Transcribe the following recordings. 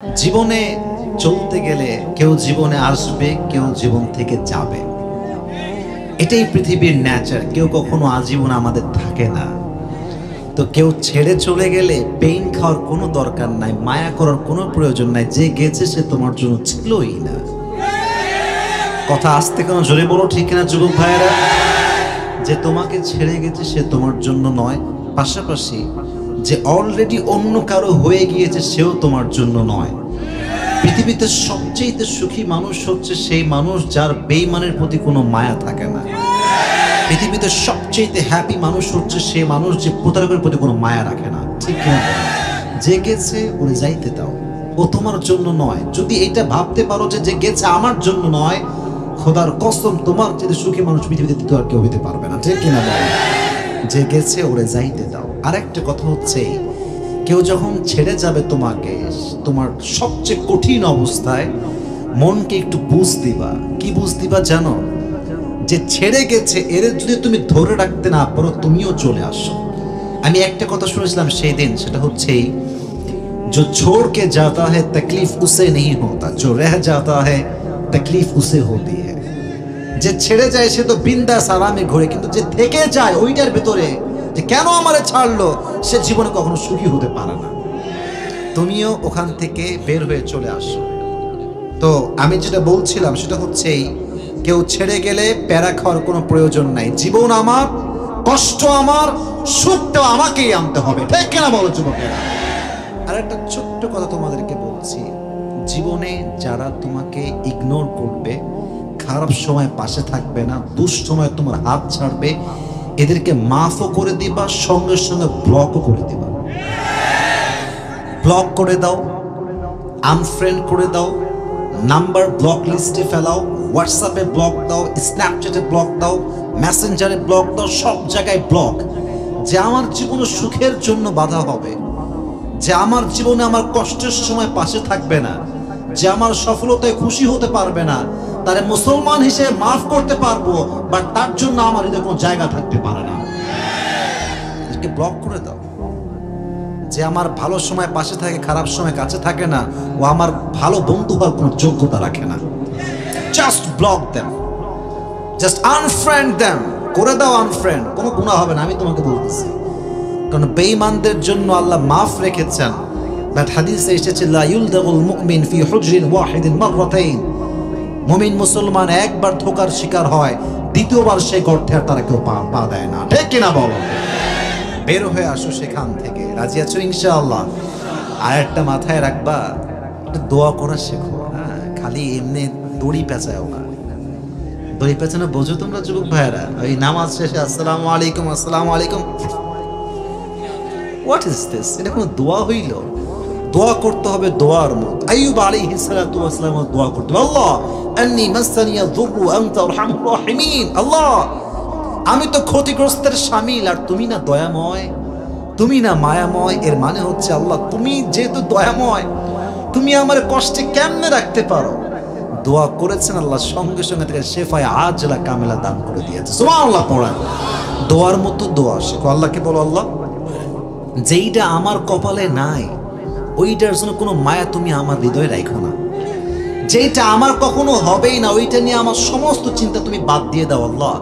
জীবনে চলতে গেলে কেউ জীবনে আসবে, কেউ জীবন থেকে যাবে। এটাই পৃথিবীর ন্যাচার। কেউ কখনো আজীবন আমাদের থাকে না। তো কেউ ছেড়ে চলে গেলে পেইন খাওয়ার কোনো দরকার নাই, মায়া করার কোনো প্রয়োজন নাই। যে গেছে সে তোমার জন্য ছিলই না। কথা আসতে কেন জোরে বলো, ঠিক না যুবক ভাইয়েরা? যে তোমাকে ছেড়ে গেছে সে তোমার জন্য নয়, পাশাপাশি যে অলরেডি অন্য কারো হয়ে গিয়েছে সেও তোমার জন্য নয়। পৃথিবীতে সবচেয়ে সুখী মানুষ হচ্ছে সেই মানুষ যার বেঈমানের প্রতি কোনো মায়া থাকে না। পৃথিবীতে সবচেয়ে হ্যাপি মানুষ হচ্ছে সেই মানুষ যে প্রতারকের প্রতি কোনো মায়া রাখে না। ঠিক না? যে গেছে ওরে যাইতে দাও, ও তোমার জন্য নয়। যদি এটা ভাবতে পারো যে যে গেছে আমার জন্য নয়, খোদার কসম তোমার যদি সুখী মানুষ পৃথিবীতে তো আর কেউ হইতে পারবে না। ঠিক কিনা বলো? যে গেছে ওরে যাইতে দাও। আরেকটা কথা হচ্ছে, কেউ যখন ছেড়ে যাবে তোমাকে, তোমার সবচেয়ে কঠিন অবস্থায় মনকে একটু বুঝ দিবা। কি বুঝ দিবা জানো? যে ছেড়ে গেছে এর যদি তুমি ধরে রাখতে না পারো, তুমিও চলে আসো। আমি একটা কথা শুনেছিলাম সেই দিন, সেটা হচ্ছে जो छोड़ के जाता है तकलीफ उसे नहीं होता, जो रह जाता है तकलीफ उसे होती है। যে ছেড়ে যায় সে তো বিন্দাস আরামে ঘুরে, কিন্তু যে থেকে যায় ওইটার ভিতরে যে কেন আমারে ছাড়লো, সে জীবনে কখনো সুখী হতে পারে না। তুমিও ওখান থেকে বের হয়ে চলে আসো। তো আমি যেটা বলছিলাম সেটা হচ্ছে, কেউ ছেড়ে গেলে প্যারা খাওয়ার কোনো প্রয়োজন নাই। জীবন আমার, কষ্ট আমার, সুখটা আমাকেই আনতে হবে। ঠিক কিনা বলো যুবকেরা? আর একটা ছোট্ট কথা তোমাদেরকে বলছি, জীবনে যারা তোমাকে ইগনোর করবে, খারাপ সময় পাশে থাকবে না, দুঃসময় তোমার হাত ছাড়বে, এদেরকে মাফও করে দিবা, সঙ্গে সঙ্গে ব্লকও করে দিবা। ব্লক করে দাও, আনফ্রেন্ড করে দাও, নাম্বার ব্লক লিস্টে ফেলাও, হোয়াটসঅ্যাপে ব্লক দাও, স্ন্যাপচ্যাটে ব্লক দাও, মেসেঞ্জারে ব্লক দাও, সব জায়গায় ব্লক। যে আমার জীবনে সুখের জন্য বাধা হবে, যে আমার জীবনে আমার কষ্টের সময় পাশে থাকবে না, যে আমার সফলতায় খুশি হতে পারবে না, তারে মুসলমান হিসেবে মাফ করতে পারবো, বাট তার জন্য আমার হৃদয়ে কোনো জায়গা থাকতে পারে না। এটাকে ব্লক করে দাও। যে আমার ভালো সময় পাশে থাকে, খারাপ সময় কাছে থাকে না, ও আমার ভালো বন্ধু হওয়ার কোনো যোগ্যতা রাখে না। Just block them, just unfriend them. করে দাও আনফ্রেন্ড, কোনো গুনাহ হবে না, আমি তোমাকে বলতেছি। কারণ বেঈমানদের জন্য আল্লাহ মাফ রেখেছেন। বাট হাদিসে এসেছে, লা ইউলদাগুল মুমিন ফি হুজরিন ওয়াহিদিন মাররাতাইন। মুমিন মুসলমান একবার ধোঁকার শিকার হয়, দ্বিতীয়বার সেই গর্তে আর তারা কেউ পা দেয় না। ঠিক কিনা বলো? বের হয়ে আসো সেখান থেকে। রাজি আছো ইনশাআল্লাহ? আর একটা মাথায় রাখবা, একটু দোয়া করা শেখো। হ্যাঁ, খালি এমনি দড়ি পেঁচাও না। দড়ি পেঁচানো বোঝো তোমরা যুবক ভাইয়েরা? ওই নামাজ শেষে আসসালামু আলাইকুম, আসসালামু আলাইকুম, হোয়াট ইজ দিস? এটা কোনো দোয়া হইল? দোয়া করতে হবে দোয়ার মত। আইয়ুব আলাইহিস সালাতু ওয়াস সালাম দোয়া করতে হবে, আল্লাহ আন্নী মাসানিয়া যুররু আনতা আরহামুর রাহিমিন। আল্লাহ, আমি তো ক্ষতিগ্রস্তের শামিল, আর তুমি না দয়াময়, তুমি না মায়াময়। এর মানে হচ্ছে, আল্লাহ তুমি যেহেতু দয়াময়, তুমি আমার কষ্টে কেমনে রাখতে পারো? দোয়া করেছেন, আল্লাহ সঙ্গে সঙ্গে থেকে শেফায়ে আজলা কামেলা দান করে দিয়েছে। সুবহানাল্লাহ পড়েন। দোয়ার মতো দোয়া শেখো। আল্লাহকে বলো, আল্লাহ যেইটা আমার কপালে নাই, ওইটার জন্য কোনো মায়া তুমি আমার হৃদয়ে রাখো না। যেটা আমার কখনো হবেই না, ওইটা নিয়ে আমার সমস্ত চিন্তা তুমি বাদ দিয়ে দাও আল্লাহ।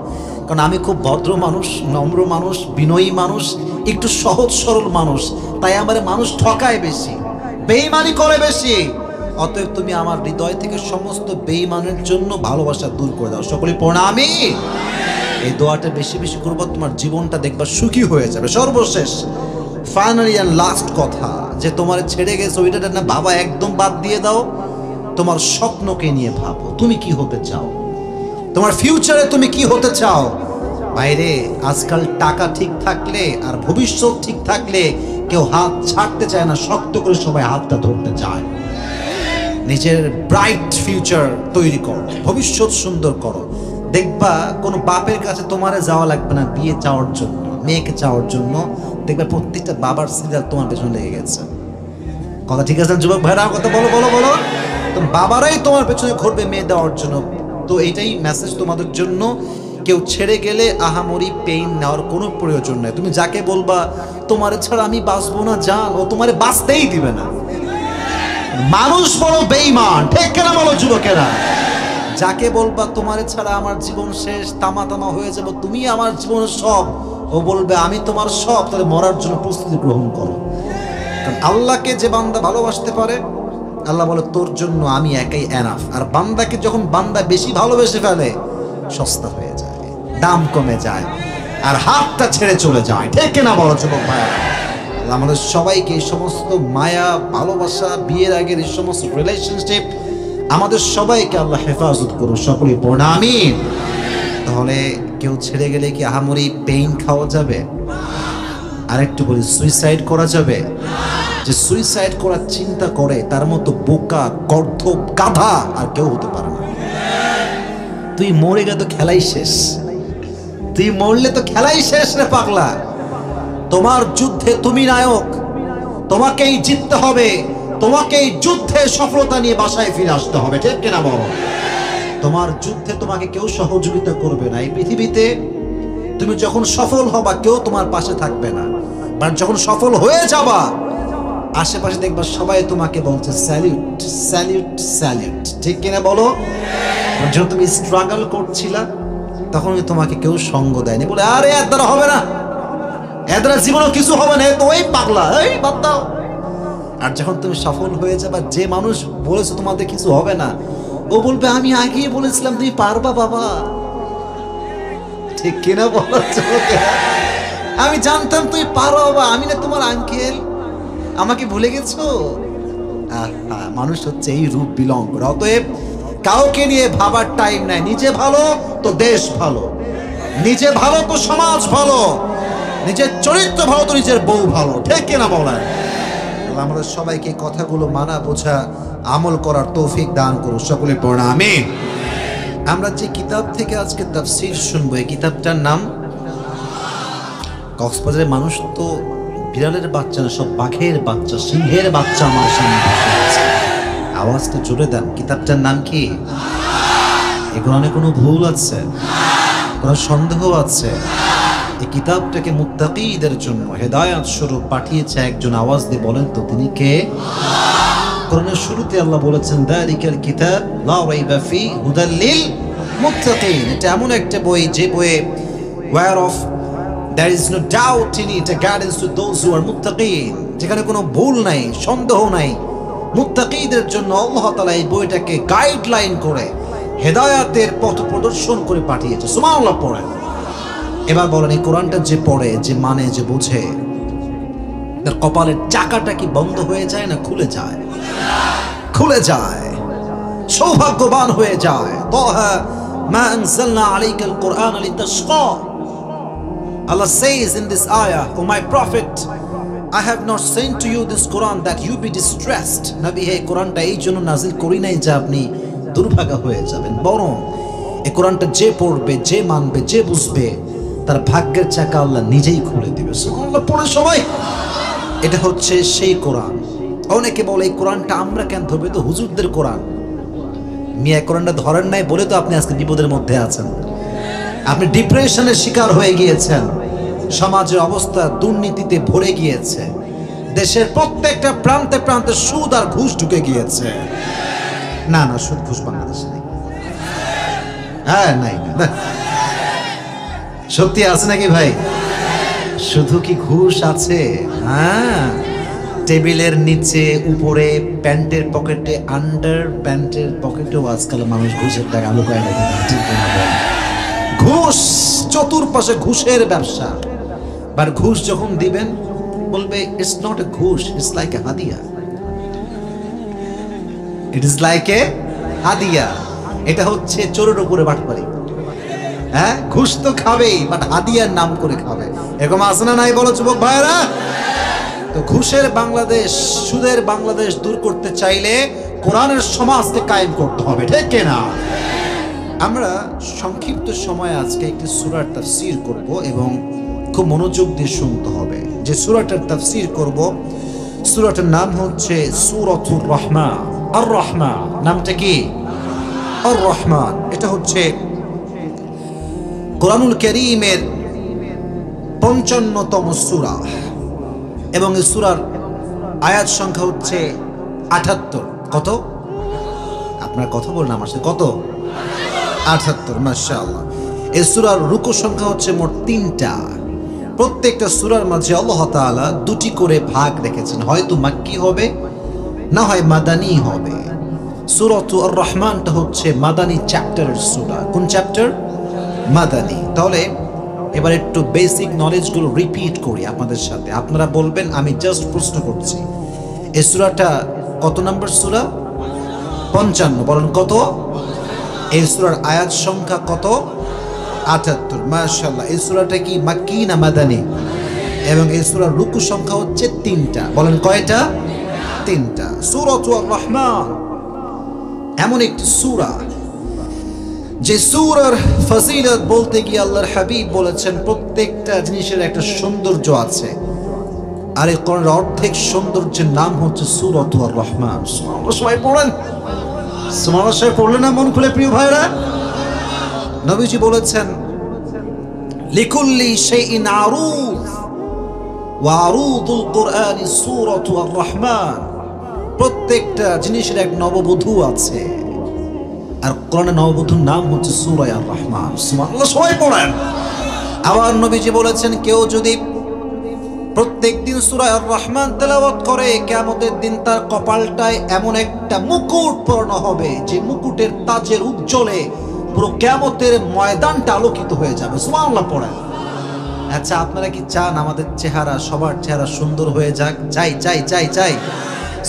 কারণ আমি খুব ভদ্র মানুষ, নম্র মানুষ, বিনয়ী মানুষ, একটু সহজ সরল মানুষ, তাই আমার মানুষ ঠকায় বেশি, বেঈমানি করে বেশি। অতএব তুমি আমার হৃদয় থেকে সমস্ত বেঈমানের জন্য ভালোবাসা দূর করে দাও। সকলে পড়া আমি এই দোয়াটা বেশি বেশি করবো, তোমার জীবনটা দেখবা সুখী হয়ে যাবে। সর্বশেষ ফাইনালি অ্যান্ড লাস্ট কথা, যে তোমার ছেড়ে গেছে ওইটা না বাবা, একদম বাদ দিয়ে দাও। তোমার স্বপ্নকে নিয়ে ভাবো, তুমি কি হতে চাও, তোমার ফিউচারে তুমি কি হতে চাও। বাইরে আজকাল টাকা ঠিক থাকলে আর ভবিষ্যৎ ঠিক থাকলে কেউ হাত ছাড়তে চায় না, শক্ত করে সবাই হাতটা ধরতে চায়। নিজের ব্রাইট ফিউচার তৈরি করো, ভবিষ্যৎ সুন্দর করো। দেখবা কোনো বাপের কাছে তোমারে যাওয়া লাগবে না বিয়ে চাওয়ার জন্য, মেয়েকে চাওয়ার জন্য। দেখবে প্রত্যেকটা বাবার সিরিয়াল তোমার পেছনে লেগে গেছে। কথা ঠিক আছে যুবক ভাইরা? কথা বলো বলো বলো। তো বাবারাই তোমার পেছনে ঘুরবে মেয়ে দেওয়ার জন্য। তো এইটাই মেসেজ তোমাদের জন্য। কেউ ছেড়ে গেলে আহামরি পেইন নেওয়ার কোনো প্রয়োজন নেই। তুমি যাকে বলবা তোমারে ছাড়া আমি বাঁচবো না, জান, ও তোমারে বাঁচতেই দিবে না। ও মানুষ বড় বেঈমান, ঠিক কিনা বলো যুবকেরা? যাকে বলবা তোমার ছাড়া আমার জীবন শেষ, তামা তামা হয়ে যাব, তুমি আমার জীবনের সব, ও বলবে আমি তোমার সব, তাহলে মরার জন্য প্রস্তুতি গ্রহণ করো। কারণ আল্লাহকে যে বান্দা ভালোবাসতে পারে, আল্লাহ বলে তোর জন্য আমি একাই এনাফ। আর বান্দাকে যখন বান্দা বেশি ভালোবেসে ফেলে, সস্তা হয়ে যায়, দাম কমে যায়, আর হাতটা ছেড়ে চলে যায়, ঠিক কিনা বলো যুবক ভাইয়া? আমাদের সবাইকে এই সমস্ত মায়া, ভালোবাসা, বিয়ের আগের এই সমস্ত রিলেশনশিপ, আমাদের সবাইকে আল্লাহ হেফাজত করুন, সকলেই পড়ুন আমিন। তাহলে কেউ ছেড়ে গেলে কি আহামরি পেইন খাওয়া যাবে? আরেকটু বলি, সুইসাইড করা যাবে? যে সুইসাইড করার চিন্তা করে তার মতো বোকা, গর্দভ, গাধা আর কেউ হতে পারে না। তুই মরে গেলে তো খেলাই শেষ, তুই মরলে তো খেলাই শেষ রে পাগলা। তোমার যুদ্ধে তুমি নায়ক, তোমাকেই জিততে হবে, তোমাকেই যুদ্ধে সফলতা নিয়ে বাসায় ফিরে আসতে হবে, ঠিক কিনা বলো? তোমার যুদ্ধে তোমাকে কেউ সহযোগিতা করবে না এই পৃথিবীতে। তুমি যখন সফল হবা কেউ তোমার পাশে থাকবে না, বাট যখন সফল হয়ে যাবা আশেপাশে দেখবা সবাই তোমাকে বলছে স্যালিউট স্যালিউট স্যালিউট, ঠিক কিনা বলো? যখন তুমি স্ট্রাগল করছিলা তখন তোমাকে কেউ সঙ্গ দেয়নি, বলে আরে এর দ্বারা হবে না, এর দ্বারা জীবনেও কিছু হবে না, তো ওই পাগলা, এই বাদ দাও। আর যখন তুমি সফল হয়ে যাবা, যে মানুষ বলেছে তোমাদের কিছু হবে না, ও বলবে আমি আগেই বলেছিলাম তুমি পারবা বাবা, ঠিক কিনা বলো? আমি জানতাম তুমি পারো বাবা, আমি না তোমার আঙ্কেল, আমাকে ভুলে গেছো? মানুষ হচ্ছে এই রূপ বিলং করে। অতএব কাউকে নিয়ে ভাবার টাইম নাই, নিজে ভালো তো দেশ ভালো, নিজে ভালো তো সমাজ ভালো, নিজের চরিত্র ভালো তো নিজের বউ ভালো, ঠিক কিনা বলেন? আমাদের সবাইকে কথাগুলো মানা, বোঝা, আমল করার তৌফিক দান করুন, সকলে পড়া আমিন। আমরা যে কিতাব থেকে আজকে তাফসীর শুনবো, এই কিতাবটার নাম, কক্সবাজারের মানুষ তো বিড়ালের বাচ্চা না, সব বাঘের বাচ্চা, সিংহের বাচ্চা আমার সামনে বসে আছে। আওয়াজটা জোরে দেন। কিতাবটার নাম কি? এগুলো কোনো ভুল আছে? কোনো সন্দেহ আছে? এই কিতাবটাকে মুত্তাকিদের জন্য হেদায়েত স্বরূপ পাঠিয়েছে একজন। আওয়াজ দিয়ে বলেন তো তিনি কে? কোরআনের শুরুতে আল্লাহ বলেছেন যালিকাল কিতাব লা রাইবা ফি হুদাল লিল মুত্তাকিন। এটা এমন একটা বই যে বইয়ে where of there is no doubt in it, a guidance to those who are muttaqin, যেখানে কোনো ভুল নাই, সন্দেহ নাই। মুত্তাকিদের জন্য আল্লাহ তাআলা এই বইটাকে গাইডলাইন করে হেদায়েতের পথ প্রদর্শন করে পাঠিয়েছে। সুবহানাল্লাহ পড়েন। এবার বলেন, এই কোরআনটা যে পড়ে, যে মানে, যে বুঝে, তার কপালের চাকাটা কি বন্ধ হয়ে যায় না খুলে যায়? খুলে যায়, সৌভাগ্যবান হয়ে যায়। তাহা মা আনজালনা আলাইকাল কুরআন লিতাশকা। Allah says in this ayah, "O my prophet, I have not sent to you this Quran that you be distressed." নবী, এই কোরআনটা এই জন্য নাজিল করি নাই যে আপনি দুর্ভাগা হয়ে যাবেন, বরং এই কোরআনটা যে পড়বে, যে মানবে, যে বুঝবে, তার ভাগ্যের চাকা আল্লাহ নিজেই খুলে দিবে। সুবহানাল্লাহ পড়ে সবাই। এটা হচ্ছে সেই কোরআন। অনেকে বলে এই কোরআনটা আমরা কেন ধরবে, তো হুজুরদের কোরআন। মিয়া কোরআনটা ধরেন নাই বলে তো আপনি আজকে বিপদের মধ্যে আছেন। আপনি ডিপ্রেশনের শিকার হয়ে গিয়েছেন, সমাজের অবস্থা দুর্নীতিতে ভরে গিয়েছে, দেশের প্রত্যেকটা প্রান্তে প্রান্তে সুদ আর ঘুষ ঢুকে গিয়েছে। না না, সুদ ঘুষ বাংলাদেশে নেই। হ্যাঁ, নাই না, সত্যি আছে নাকি ভাই? শুধু কি ঘুষ আছে? হ্যাঁ, টেবিলের নিচে, উপরে, প্যান্টের পকেটে, আন্ডার প্যান্টের পকেটেও আজকাল মানুষ ঘুষের টাকা লুকায় না। ঘুষ, চতুর্পাশে ঘুষের ব্যবসা। আর ঘুষ যখন দিবেন বলবে ইটস নট এ ঘুষ, ইটস লাইক এ হাদিয়া। ইট ইজ লাইক এ হাদিয়া। এটা হচ্ছে চোরের উপরে বাটপারি। হ্যাঁ, ঘুষ তো খাবেই, বাট হাদিয়ার নাম করে খাবে। এরকম আছে না নাই বলো যুবক ভাইরা? তো ঘুষের বাংলাদেশ, সুদের বাংলাদেশ দূর করতে চাইলে কোরআনের সমাজকে কায়েম করতে হবে, ঠিক কিনা? আমরা সংক্ষিপ্ত সময় আজকে একটি সূরার তাফসীর করব এবং খুব মনোযোগ দিয়ে শুনতে হবে। যে সূরাটার তাফসীর করব, সূরাটার নাম হচ্ছে সূরাতুর রহমান। আর রহমান নামটা কি? আর রহমান। এটা হচ্ছে কোরআনুল কারীমের 55তম সূরা এবং এই সূরার আয়াত সংখ্যা হচ্ছে 78। কত? আপনার কথা বলুন আমার সাথে, কত? 78, মাশাআল্লাহ। এই সূরার রুকু সংখ্যা হচ্ছে মোট 3টা। প্রত্যেকটা সূরার মাঝে আল্লাহ তাআলা 2টি করে ভাগ রেখেছেন, হয়তো মাক্কি হবে না হয় মাদানী হবে। সূরাতুর আর রহমানটা হচ্ছে মাদানী চ্যাপ্টারের সূরা। কোন চ্যাপ্টার? মাদানী। তাহলে এবার একটু বেসিক নলেজগুলো রিপিট করি আপনাদের সাথে, আপনারা বলবেন আমি জাস্ট প্রশ্ন করছি। এই সূরাটা কত নম্বর সূরা? 55। বলেন কত? এই সূরার আয়াত সংখ্যা কত? 78, মাশাআল্লাহ। এই সূরাটা কি মাক্কি না মাদানী? এবং এই সূরার রুকু সংখ্যা হচ্ছে 3টা। বলেন কয়টা? 3টা। সূরাতুর রহমান এমন একটি সূরা যে সূরার ফজিলত বলতে গিয়ে আল্লাহর হাবিব বলেছেন প্রত্যেকটা জিনিসের একটা সৌন্দর্য আছে, আর এই কোরআনের অর্ধেক সৌন্দর্যের নাম হচ্ছে সূরাতুর রহমান। সবাই পড়েন, সুবহানাল্লাহ। সবাই পড়লেন না মন খুলে প্রিয় ভাইরা? নবীজি বলেছেন লিকুল্লি শাইইন আরুদ ওয়া আরুদুল কুরআনি সূরাতুর রহমান। প্রত্যেকটা জিনিসের এক নববধূ আছে, আর কোরআনের নববধূর নাম হচ্ছে সূরা আর রহমান। সুবহানাল্লাহ। সবাই পড়েন। আবার নবীজি বলেছেন কেউ যদি প্রত্যেকদিন সূরা আর রহমান তেলাওয়াত করে, কিয়ামতের দিন তার কপালটায় এমন একটা মুকুট পরানো হবে যে মুকুটের তাজের উজ্জ্বলে পুরো কিয়ামতের ময়দানটা আলোকিত হয়ে যাবে। সুবহানাল্লাহ পড়েন। আচ্ছা, আপনারা কি চান আমাদের চেহারা, সবার চেহারা সুন্দর হয়ে যাক? চাই চাই চাই চাই।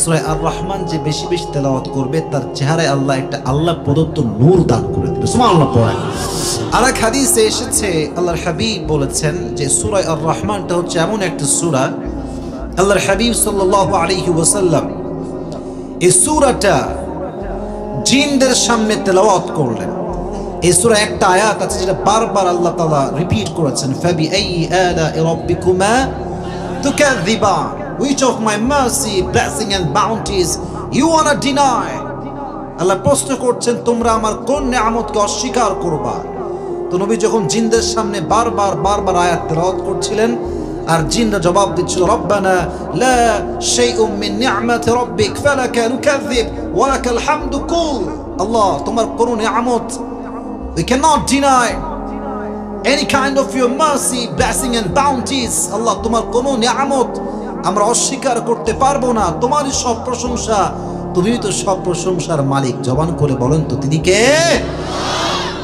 সূরা আর রহমান যে বেশি বেশি তেলাওয়াত করবে তার চেহারায় আল্লাহ একটা আল্লাহ প্রদত্ত নূর দান করে দিবে। সুবহানাল্লাহ পড়েন। আর এক হাদিসে এসেছে আল্লাহর হাবিব বলেছেন যে সূরা আর রহমানটা হচ্ছে এমন একটা সূরা, আল্লাহর হাবিব সাল্লাল্লাহু আলাইহি ওয়াসাল্লাম এই সূরাটা জিনদের সামনে তেলাওয়াত করলেন। এই সূরা একটা আয়াত আছে যেটা বারবার আল্লাহ তাআলা রিপিট করেছেন, ফাবিআইয়ি আলা'i রাব্বিকুমা তুকাযযিবান, which of my mercy, blessing and bounties you wanna deny? আল্লাহ প্রশ্ন করছেন তোমরা আমার কোন নিয়ামতকে অস্বীকার করবা? তো নবী যখন জিনদের সামনে বারবার বারবার আয়াত তেলাওয়াত করছিলেন আর জিনরা জবাব দিচ্ছিল রব্বানা লা শাইউম মিন নি'মাতি রাব্বিক ফালাকা নুকাযযিব ওয়া লাকাল হামদু কুল। আল্লাহ তোমার কোন নিয়ামত, we cannot deny any kind of your mercy, blessing and bounties. আল্লাহ তোমার কোন নিয়ামত আমরা অস্বীকার করতে পারবো না, তোমারই সব প্রশংসা, তুমি তো সব প্রশংসার মালিক। জবান করে বলেন তো তিনি কে?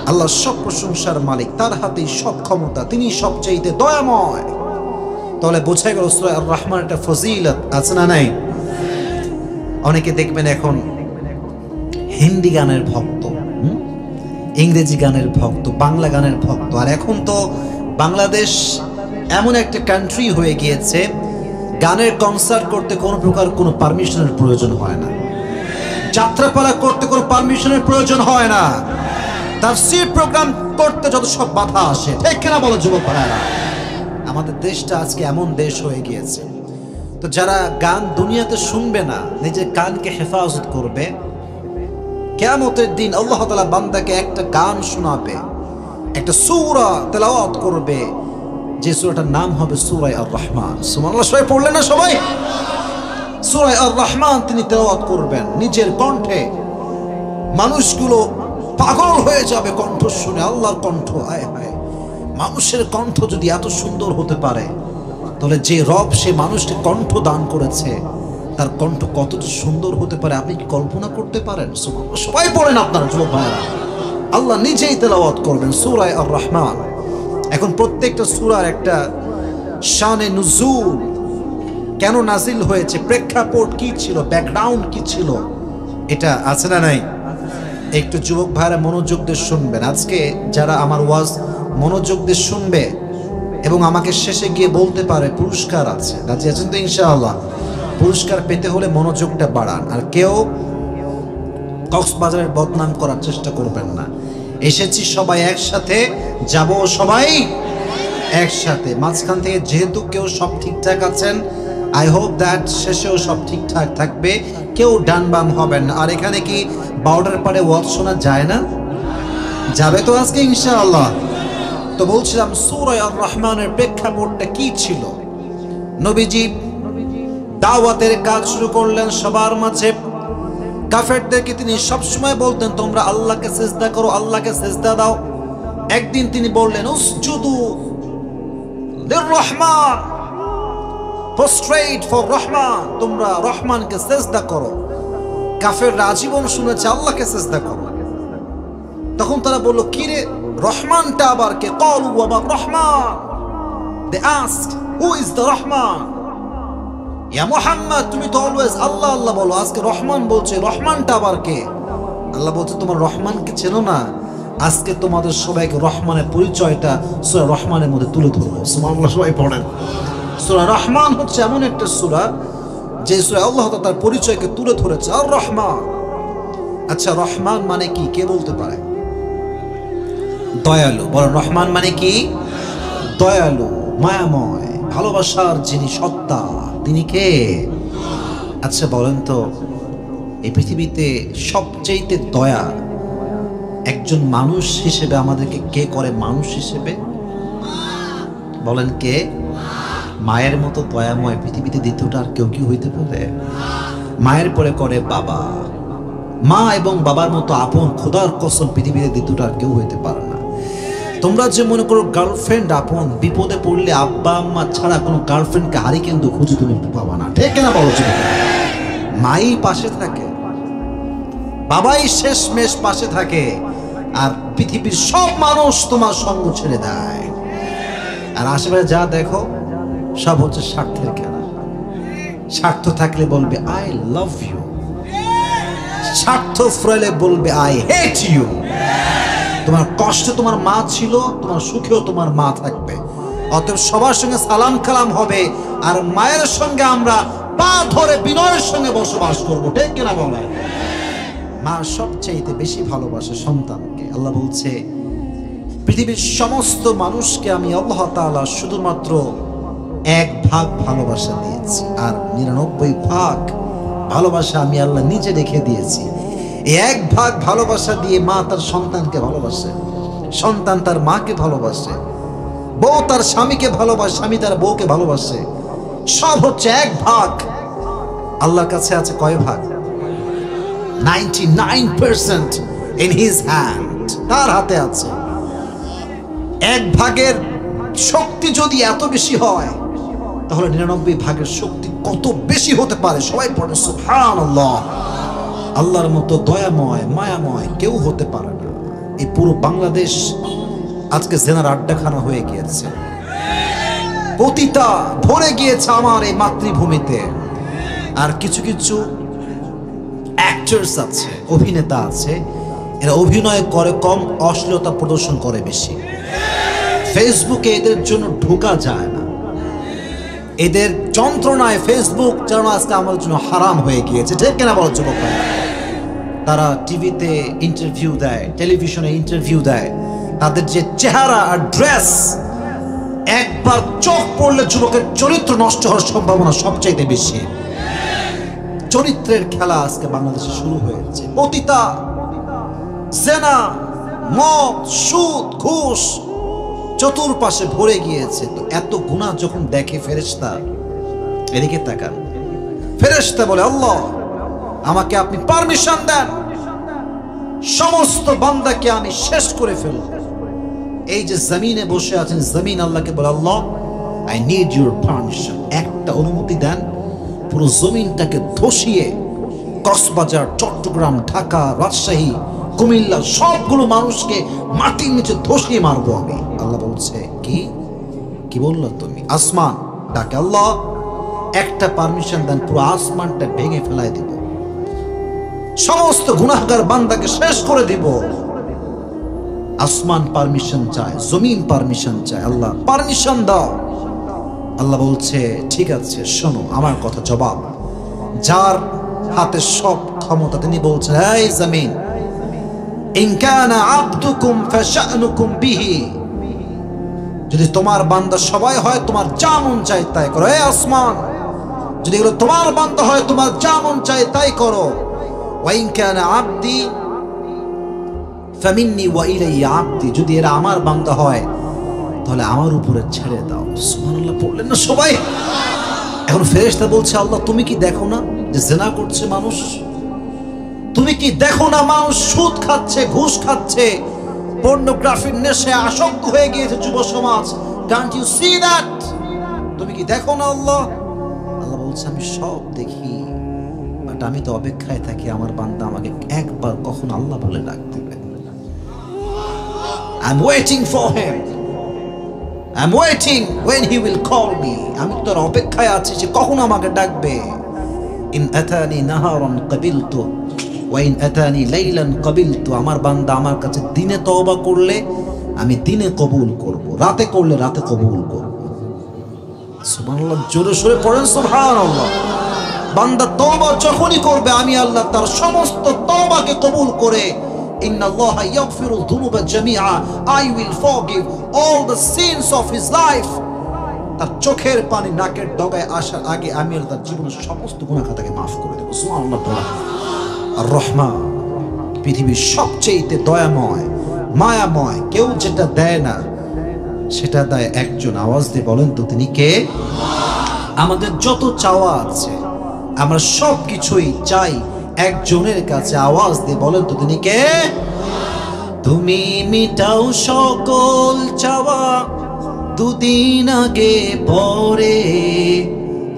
আল্লাহ সব প্রশংসার মালিক, তার হাতেই সব ক্ষমতা, তিনি সবচাইতে দয়াময়। তাহলে বোঝা গেল সূরা আর রহমান একটা ফজিলত আছে না নাই? অনেকে দেখবেন এখন হিন্দি গানের ভক্ত, ইংরেজি গানের ভক্ত, বাংলা গানের ভক্ত। আর এখন তো বাংলাদেশ এমন একটা কান্ট্রি হয়ে গিয়েছে গানের কনসার্ট করতে কোনো প্রকার কোনো পারমিশনের প্রয়োজন হয় না, যাত্রাপালা করতে কোনো পারমিশনের প্রয়োজন হয় না, তাফসীর প্রোগ্রাম করতে যত সব বাধা আসে। ঠিক কিনা বলো যুবক ভাইরা? আমাদের দেশটা আজকে এমন দেশ হয়ে গিয়েছে। তো যারা গান দুনিয়াতে শুনবে না, নিজের কানকে হেফাজত করবে, কিয়ামতের দিন আল্লাহ তাআলা বান্দাকে একটা গান শোনাবে, একটা সূরা তেলাওয়াত করবে, যে সূরাটার নাম হবে সূরা আর রহমান। সুবহানাল্লাহ। সবাই পড়লেন না? সবাই সূরা আর রহমান তিনি তেলাওয়াত করবেন নিজের কণ্ঠে। মানুষগুলো পাগল হয়ে যাবে কণ্ঠ শুনে, আল্লাহর কণ্ঠ। আয় হায়, মানুষের কণ্ঠ যদি এত সুন্দর হতে পারে, তাহলে যে রব সে মানুষকে কণ্ঠ দান করেছে তার কণ্ঠ কতটা সুন্দর হতে পারে আপনি কি কল্পনা করতে পারেন? সবাই পড়েন আপনারা যুবক ভাইরা। আল্লাহ নিজেই তেলাওয়াত করবেন সূরা আর রহমান। এখন প্রত্যেকটা সূরার একটা শানে নুজুল, কেন নাজিল হয়েছে, প্রেক্ষাপট কি ছিল, ব্যাকগ্রাউন্ড কি ছিল, এটা আছে না নাই? একটু যুবক ভাইরা মনোযোগ দিয়ে শুনবেন। আজকে যারা আমার ওয়াজ মনোযোগ দিয়ে শুনবে এবং আমাকে শেষে গিয়ে বলতে পারে পুরস্কার আছে, রাজি আছেন তো ইনশাআল্লাহ? পুরস্কার পেতে হলে মনোযোগটা বাড়ান, আর কেউ কক্সবাজারের বদনাম করার চেষ্টা করবেন না। এসেছি সবাই একসাথে, যাব সবাই একসাথে। মাঝখান থেকে যেহেতু কেউ সব ঠিকঠাক আছেন, আই হোপ দ্যাট শেষেও সব ঠিকঠাক থাকবে, কেউ ডান বাম হবেন না। আর এখানে কি বাউডার পারে ওয়াজ শোনা যায় না? যাবে তো আজকে ইনশাআল্লাহ। তো বলছিলাম সূরা আর রহমানের প্রেক্ষাপটটা কি ছিল। নবীজি দাওয়াতের কাজ শুরু করলেন সবার মাঝে। কাফেরদেরকে তিনি সবসময় বলতেন তোমরা আল্লাহকে সিজদা করো, আল্লাহকে সিজদা দাও। একদিন তিনি বললেন উসজুদু লিররহমান, প্রস্ট্রেট ফর রহমান, তোমরা রহমানকে সিজদা করো। কাফেররা আজীবন শুনেছে আল্লাহকে সিজদা করো। তখন তারা বলল কি রে, রহমানটা আবার কে? ক্বালু ওয়া Rahman, they asked who is the Rahman? ইয়া মুহাম্মদ, তুমি তো অলওয়েজ আল্লাহ আল্লাহ বলো, আজকে রহমান বলছে, রহমানটা আবার কে? আল্লাহ বলছে তোমার রহমানকে চেনো না? আজকে তোমাদের সবাইকে রহমানের পরিচয়টা সূরা রহমানের মধ্যে তুলে ধরবো। সুবহানাল্লাহ, সবাই পড়েন। সূরা রহমান হচ্ছে এমন একটা সূরা যে সূরা আল্লাহ তাআলা তার পরিচয়কে তুলে ধরেছে, আর রহমান। আচ্ছা, রহমান মানে কি কে বলতে পারে? দয়ালু। বলেন রহমান মানে কি? দয়ালু, মায়াময়, ভালোবাসার যিনি সত্তা, তিনি কে? আচ্ছা বলেন তো, এই পৃথিবীতে সবচেয়ে দয়া একজন মানুষ হিসেবে আমাদেরকে কে করে? মানুষ হিসেবে বলেন কে? মায়ের মতো দয়াময় পৃথিবীতে দ্বিতীয়টা আর কেউ কি হইতে পারে? মায়ের পরে করে বাবা। মা এবং বাবার মতো আপন, খোদার কসম, পৃথিবীতে দ্বিতীয়টা আর কেউ হইতে পারে না। তোমরা যে মনে করো গার্লফ্রেন্ড আপন, বিপদে পড়লে আব্বা আম্মা ছাড়া কোনো গার্লফ্রেন্ডকে হারি কিন্তু খুঁজে তুমি পাবা না, ঠিক না বলো? মাই পাশে থাকে, বাবাই শেষমেশ পাশে থাকে, আর পৃথিবীর সব মানুষ তোমার সঙ্গ ছেড়ে দেয়। আর আশেপাশে যা দেখো সব হচ্ছে স্বার্থের খেলা। স্বার্থ থাকলে বলবে আই লাভ ইউ, স্বার্থ ফুরাইলে বলবে আই হেট ইউ। তোমার কষ্টে তোমার মা ছিল, তোমার সুখেও তোমার মা থাকবে। অতএব সবার সঙ্গে সালাম কালাম হবে, আর মায়ের সঙ্গে আমরা পা ধরে বিনয়ের সঙ্গে বসবাস করবো, ঠিক কিনা বলে? মা সবচাইতে বেশি ভালোবাসে সন্তানকে। আল্লাহ বলছে পৃথিবীর সমস্ত মানুষকে আমি আল্লাহ তাআলা শুধুমাত্র 1 ভাগ ভালোবাসা দিয়েছি, আর 99 ভাগ ভালোবাসা আমি আল্লাহ নিজে রেখে দিয়েছি। এই 1 ভাগ ভালোবাসা দিয়ে মা তার সন্তানকে ভালোবাসে, সন্তান তার মাকে ভালোবাসে, বউ তার স্বামীকে ভালোবাসে, স্বামী তার বউকে ভালোবাসে। সব হচ্ছে 1 ভাগ। আল্লাহর কাছে আছে কয় ভাগ? 99% in his hand, তার হাতে আছে। 1 ভাগের শক্তি যদি এত বেশি হয়, তাহলে 99 ভাগের শক্তি কত বেশি হতে পারে? সবাই পড়ে সুবহানাল্লাহ। আল্লাহর মতো দয়াময় মায়াময় কেউ হতে পারে না। এই পুরো বাংলাদেশ আজকে জেনার আড্ডাখানা হয়ে গিয়েছে, পতিতা ভরে গিয়েছে আমার এই মাতৃভূমিতে। আর কিছু কিছু অ্যাক্টরস আছে, অভিনেতা আছে, এরা অভিনয় করে কম, অশ্লীলতা প্রদর্শন করে বেশি। ফেসবুকে এদের জন্য ঢোকা যায় না, এদের যন্ত্রণায় ফেসবুক যেন আজকে আমার জন্য হারাম হয়ে গিয়েছে, ঠিক কিনা বলো যুবক? তারা টিভিতে ইন্টারভিউ দেয়, টেলিভিশনে ইন্টারভিউ দেয়, তাদের যে চেহারা আর ড্রেস, একবার চোখ পড়লে যুবকের চরিত্র নষ্ট হওয়ার সম্ভাবনা সবচাইতে বেশি। চরিত্রের খেলা আজকে বাংলাদেশে শুরু হয়েছে। পতিতা, জেনা, মদ, সুদ, ঘুষ চতুর্পাশে ভরে গিয়েছে। তো এত গুনাহ যখন দেখে ফেরেশতা, এদিকে তাকান, ফেরেশতা বলে আল্লাহ আমাকে আপনি পারমিশন দেন, সমস্ত বান্দাকে আমি শেষ করে ফেলব। এই যে জমিনে বসে আছেন, জমিন আল্লাহকে বলে আল্লাহ আই নিড ইউর পারমিশন, একটা অনুমতি দেন, পুরো জমিনটাকে ধসিয়ে কক্সবাজার, চট্টগ্রাম, ঢাকা, রাজশাহী, কুমিল্লা সবগুলো মানুষকে মাটির নিচে ধসিয়ে মারবো আমি। আল্লাহ বলছে কি কি বললো তুমি? আসমান ডাকে আল্লাহ একটা পারমিশন দেন, পুরো আসমানটা ভেঙে ফেলাই দিব, সমস্ত গুনাহগার বান্দাকে শেষ করে দিব। আসমান পারমিশন চায়, জমিন পারমিশন চায়, আল্লাহ পারমিশন দাও। আল্লাহ বলছে ঠিক আছে, শোনো আমার কথা। জবাব, যার হাতে সব ক্ষমতা তিনি বলছেন এই জমিন, ইন কানা আবদুকুম ফাশানুকুম বিহি, যদি তোমার বান্দা সবাই হয় তোমার যা মন চায় তাই করো। এই আসমান, যদি এগুলো তোমার বান্দা হয় তোমার যা মন চায় তাই করো। ওয়া ইন কানা আবদি ফামিন্নি ওয়া ইলাইয়া আবদি, যদি এরা আমার বান্দা হয় তাহলে আমার উপরে ছেড়ে দাও। সুবহানাল্লাহ পড়লেন না সবাই? এখন ফেরেশতা বলছে, আল্লাহ তুমি কি দেখো না যে জিনা করছে মানুষ? তুমি কি দেখো না মানুষ সুদ খাচ্ছে, ঘুষ খাচ্ছে, পর্নোগ্রাফির নেশায় আসক্ত হয়ে গিয়েছে যুব সমাজ? Can't you see that? তুমি কি দেখো না আল্লাহ? আল্লাহ বলছে, আমি সব দেখি, বাট আমি তো অপেক্ষায় থাকি আমার বান্দা আমাকে একবার কখন আল্লাহ বলে ডাক দিবে। I'm waiting for him. I'm waiting when he will call me. আমি তোর অপেক্ষায় আছি সে কখন আমাকে ডাকবে। ইন আতানি নাহারান কাবিলতু ওয়া ইন আতানি লাইলান কাবিলতু। আমার বান্দা আমার কাছে দিনে তওবা করলে আমি দিনে কবুল করব, রাতে করলে রাতে কবুল করব। সুবহানাল্লাহ, জোরে সোরে পড়েন সুবহানাল্লাহ। বান্দা তওবা যখনই করবে আমি আল্লাহ তার সমস্ত তওবাকে কবুল করে, ইন্নাল্লাহা ইয়াগফিরু যুনুবা জামিআ, I will forgive all the sins of his life. তার চোখের পানি নাকের ডগায় আসার আগে আমি তার জীবনের সমস্ত গুনাহ খাতাকে maaf করে দেব। সুবহানাল্লাহ। আর রহমান, পৃথিবীর সবচেয়ে দয়াময়, মায়াময়, কেউ যেটা দেয় না সেটা দেয় একজন। আওয়াজ দিয়ে বলেন তো তিনি কে? আমাদের যত চাওয়া আছে আমরা সব কিছুই চাই একজনের কাছে। আওয়াজ দিয়ে বলেন তো তিনি কে? তুমি মিটাও সকল চাওয়া দুদিন আগে পরে,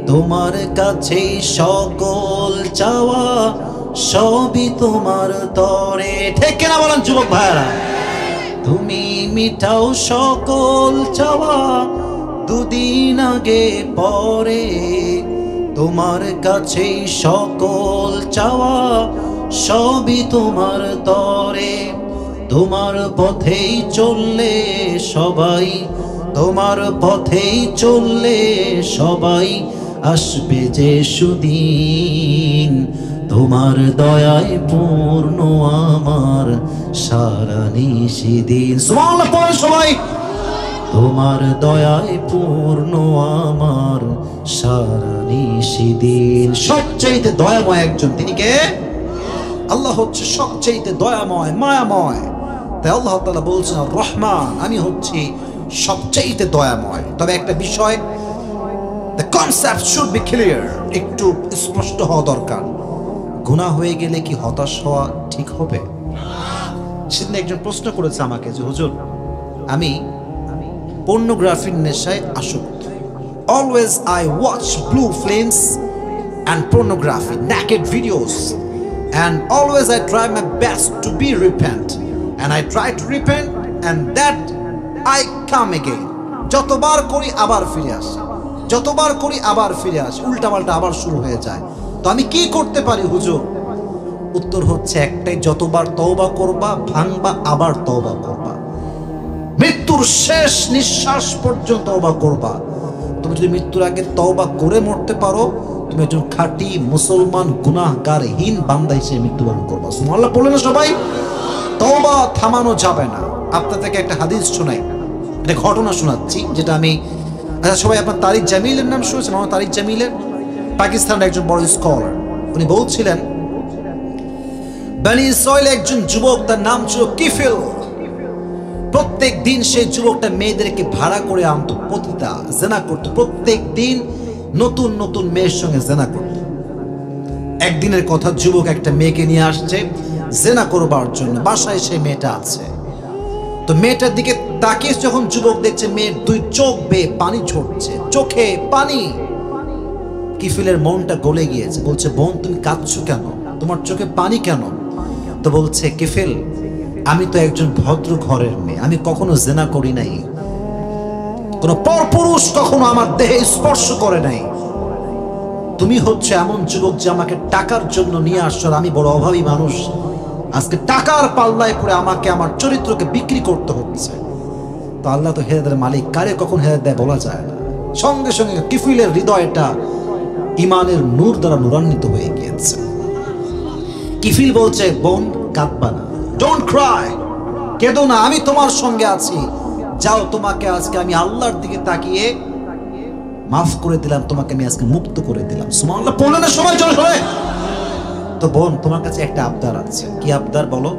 তোমার কাছে সকল চাওয়া সবই তোমার তরে। ঠিক কিনা বলেন যুবক ভাইরা? তুমি মিটাও সকল চাওয়া দুদিন আগে পরে, তোমার কাছে সকল চাওয়া সবই তোমার তরে। তোমার পথেই চললে সবাই, তোমার পথেই চললে সবাই আসবে যে সুদিন, তোমার দয়ায় পূর্ণ আমার সারা নিশিদিন। সুবহানাল্লাহ পড়ে সবাই। তোমার দয়ায় পূর্ণ আমার সারা নিশিদিন। সবচেয়ে দয়াময় একজন, তিনি কে? আল্লাহ হচ্ছে সবচেয়ে দয়াময়, মায়াময়। তাই আল্লাহ তাআলা বলছেন রহমান, আমি হচ্ছি সবচেয়ে দয়াময়। তবে একটা বিষয়, the concept should be clear, একটু স্পষ্ট হওয়া দরকার। গুনাহ হয়ে গেলে কি হতাশ হওয়া ঠিক হবে? সেদিন একজন প্রশ্ন করেছে আমাকে যে হুজুর, আমি পর্নোগ্রাফির নেশায় আসক্ত। Always I watch blue films and pornography, naked videos, and always I try my best to be repent, and I try to repent and that I come again. যতবার করি আবার ফিরে আসি, যতবার করি আবার ফিরে আসি, উল্টাপাল্টা আবার শুরু হয়ে যায়। তো আমি কি করতে পারি হুজুর? উত্তর হচ্ছে একটাই, যতবার তওবা করবা ভাঙবা আবার তওবা করবা, মৃত্যুর শেষ নিঃশ্বাস পর্যন্ত তওবা করবা। তুমি যদি মৃত্যুর আগে তওবা করে মরতে পারো, তুমি একজন খাঁটি মুসলমান গুনাহগারহীন বান্দা হিসেবে মৃত্যুবরণ করবা। সুবহানাল্লাহ বলেন না সবাই? তওবা থামানো যাবে না। আপনাদেরকে একটা হাদিস শোনাই, একটা ঘটনা শোনাচ্ছি যেটা আমি, আচ্ছা সবাই আপনার তারিক জামিলের নাম শুনেছেন? আমার তারিক জামিলের, পাকিস্তানের একজন বড় স্কলার। উনি বলছিলেন বনি ইসরাইল একজন যুবক, তার নাম ছিল কিফিল। প্রত্যেক দিন সেই যুবকটা মেয়েদেরকে ভাড়া করে আনতো, পতিতা জেনা করতো। প্রত্যেক দিন নতুন নতুন মেয়ের সঙ্গে জেনা করতো। একদিনের কথা, যুবক একটা মেয়েকে নিয়ে আসছে জেনা করবার জন্য। বাসায় সেই মেয়েটা আছে। তো মেয়েটার দিকে তাকিয়ে যখন যুবক দেখছে মেয়ের দুই চোখ বেয়ে পানি ঝরছে, চোখে পানি, কিফিলের মনটা গলে গিয়েছে। বলছে, বোন তুমি কাঁদছো কেন? তোমার চোখে পানি কেন? তো বলছে, কিফিল আমি তো একজন ভদ্র ঘরের মেয়ে, আমি কখনো জেনা করি নাই, কোন পরপুরুষ কখনো আমার দেহে স্পর্শ করে নাই। তুমি হচ্ছে এমন যুবক যে আমাকে টাকার জন্য নিয়ে আসছো, আমি বড় অভাবী মানুষ, আজকে টাকার পাল্লায় পড়ে আমাকে আমার চরিত্রকে বিক্রি করতে হচ্ছে। তো আল্লাহ তো হেদায়েতের মালিক, কারে কখন হেদায়েত দেয় বলা যায় না। সঙ্গে সঙ্গে কিফিলের হৃদয়টা ইমানের নূর দ্বারা নূরান্বিত হয়ে গিয়েছে। কিফিল বলছে, বোন কাঁদবা না, ডোন্ট ক্রাই, কেঁদো না, আমি তোমার সঙ্গে আছি। যাও, তোমাকে আজকে আমি আল্লাহর দিকে তাকিয়ে মাফ করে দিলাম, তোমাকে আমি আজকে মুক্ত করে দিলাম। সুবহানাল্লাহ বলে না সবাই জোরে জোরে। তো বোন তোমার কাছে একটা আবদার আছে। কি আবদার বলো?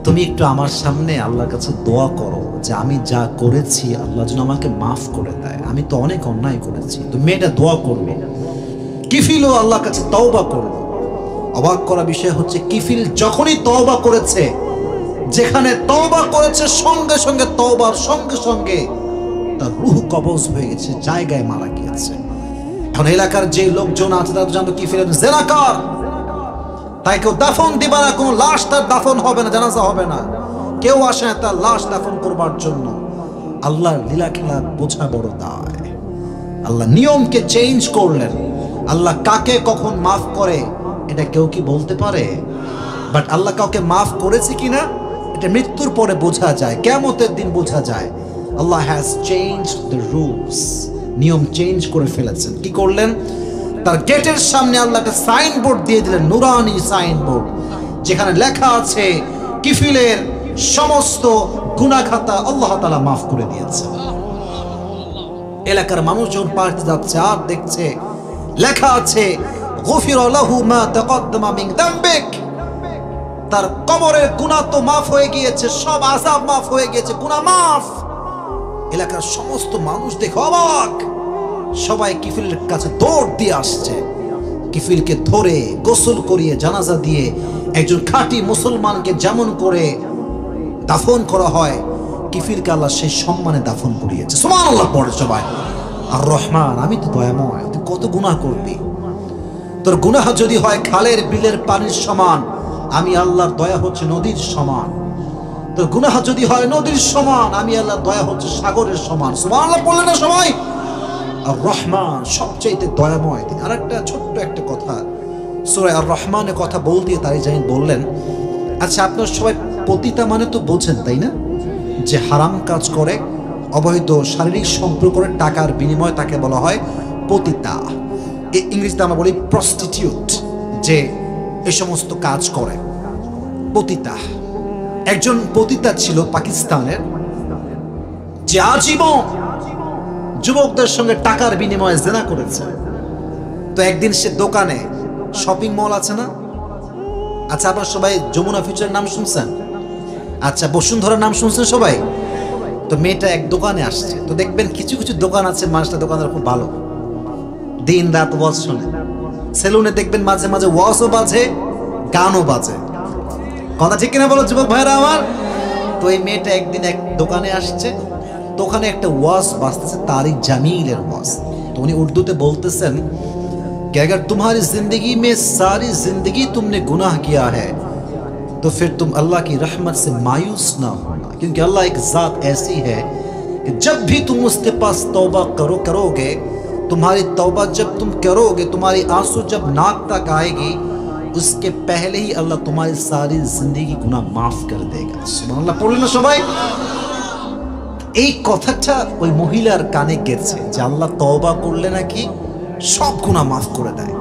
তুমি একটু আমার সামনে আল্লাহর কাছে দোয়া করো যে আমি যা করেছি আল্লাহ যেন আমাকে মাফ করে দেয়, আমি তো অনেক অন্যায় করেছি। তো মেয়েটা দোয়া করলো, কিফিলও আল্লাহর কাছে তওবা করলো। অবাক করা বিষয় হচ্ছে কিফিল যখনই তওবা করেছে, যেখানে তওবা করেছে সঙ্গে সঙ্গে তওবার সঙ্গে সঙ্গে তার রূহ কবজ হয়ে গেছে, জায়গায় মারা গিয়েছে। এখন এলাকার যে লোকজন আছে তারা জানতো কিফিল জেনাকার, তাই কেউ দাফন দিবা না, কোনো লাশ তার দাফন হবে না, জানাজা হবে না, কেউ আসে না তার লাশ দাফন করবার জন্য। আল্লাহর লীলা খেলা বোঝা বড় দায়। আল্লাহ নিয়মকে চেঞ্জ করলেন। আল্লাহ কাকে কখন মাফ করে এটা কেউ কি বলতে পারে? বাট আল্লাহ কাউকে মাফ করেছে কিনা এটা মৃত্যুর পরে বোঝা যায়, কিয়ামতের দিন বোঝা যায়। আল্লাহ হ্যাজ চেঞ্জড দ্য রুলস, নিয়ম চেঞ্জ করে ফেলেছেন। কি করলেন? তার গেটের সামনে আল্লাহ একটা সাইনবোর্ড দিয়ে দিলেন, নুরানি সাইনবোর্ড, যেখানে লেখা আছে কিফিলের সমস্ত গুনাহ খাতা আল্লাহ তাআলা মাফ করে দিয়েছে। এলাকার মানুষজন পাড়তে যাচ্ছে আর দেখছে লেখা আছে গুফিরা লাহু মা তাকদ্দামা মিন যামবিক, তার কবরের গুনাহ তো মাফ হয়ে গিয়েছে, সব আযাব মাফ হয়ে গিয়েছে, গুনাহ মাফ। এলাকার সমস্ত মানুষ দেখে অবাক, সবাই কিফিলের কাছে দৌড় দিয়ে আসছে। কিফিলকে ধরে গোসল করিয়ে জানাজা দিয়ে একজন খাঁটি মুসলমানকে যেমন করে দাফন করা হয়, কিফিলকে আল্লাহ সেই সম্মানে দাফন করিয়েছে। সুবহানাল্লাহ পড়ে সবাই। আর রহমান, আমি তো দয়াময়, তুই কত গুনাহ করবি, তোর গুনাহ যদি হয় খালের বিলের পানির সমান, আমি আল্লাহর দয়া হচ্ছে নদীর সমান। তোর গুনাহ যদি হয় নদীর সমান, আমি আল্লাহর দয়া হচ্ছে সাগরের সমান। সুবহানাল্লাহ বললেন না সবাই? আর রহমান সবচেয়ে দয়াময়। তিনি আর একটা ছোট্ট একটা কথা সূরা আর রহমানের কথা বলতে তাই জানি বললেন, আচ্ছা আপনারা সবাই পতিতা মানে তো বোঝেন তাই না, যে হারাম কাজ করে, অবৈধ শারীরিক সম্পর্ক করে টাকার বিনিময়ে তাকে বলা হয় পতিতা। ইংরেজিতে আমরা বলি প্রস্টিটিউট, যে এই সমস্ত কাজ করে পতিতা। একজন পতিতা ছিল পাকিস্তানের, যে আজীবন যুবকদের সঙ্গে টাকার বিনিময়ে জেনা করেছে। তো একদিন সে দোকানে, শপিং মল আছে না, আচ্ছা আপনারা সবাই যমুনা ফিউচার নাম শুনছেন? আচ্ছা বসুন্ধরার নাম শুনছেন সবাই? তো মেয়েটা এক দোকানে আসছে। তো দেখবেন কিছু কিছু দোকান আছে, মানুষটা দোকানদার খুব ভালো, দিন রাত ওয়াজ শোনে। সেলুনে দেখবেন মাঝে মাঝে ওয়াজও বাজে, গানও বাজে। কথা ঠিক কিনা বলো যুবক ভাইরা আমার? তো এই মেয়েটা একদিন এক দোকানে আসছে, তো ওখানে একটা ওয়াজ বাজতেছে, তারিক জামিলের ওয়াজ। তো উনি উর্দুতে বলতেছেন कि अगर तुम्हारी जिंदगी में सारी जिंदगी तुमने गुनाह किया है तो फिर तुम अल्लाह की रहमत से मायूस ना होना, क्योंकि अल्लाह एक ज़ात ऐसी है कि जब भी तुम उसके पास तौबा करोगे, तुम्हारी तौबा जब तुम करोगे, तुम्हारी आंसू जब नाक तक आएगी, उसके पहले ही अल्लाह तुम्हारी सारी जिंदगी गुनाह माफ कर देगा। सुबहानाल्लाह পড়লেন না সবাই? এই কথাটা ওই মহিলার কানে গেছে যে আল্লাহ তওবা করলে নাকি সব গুনাহ মাফ করে দেয়।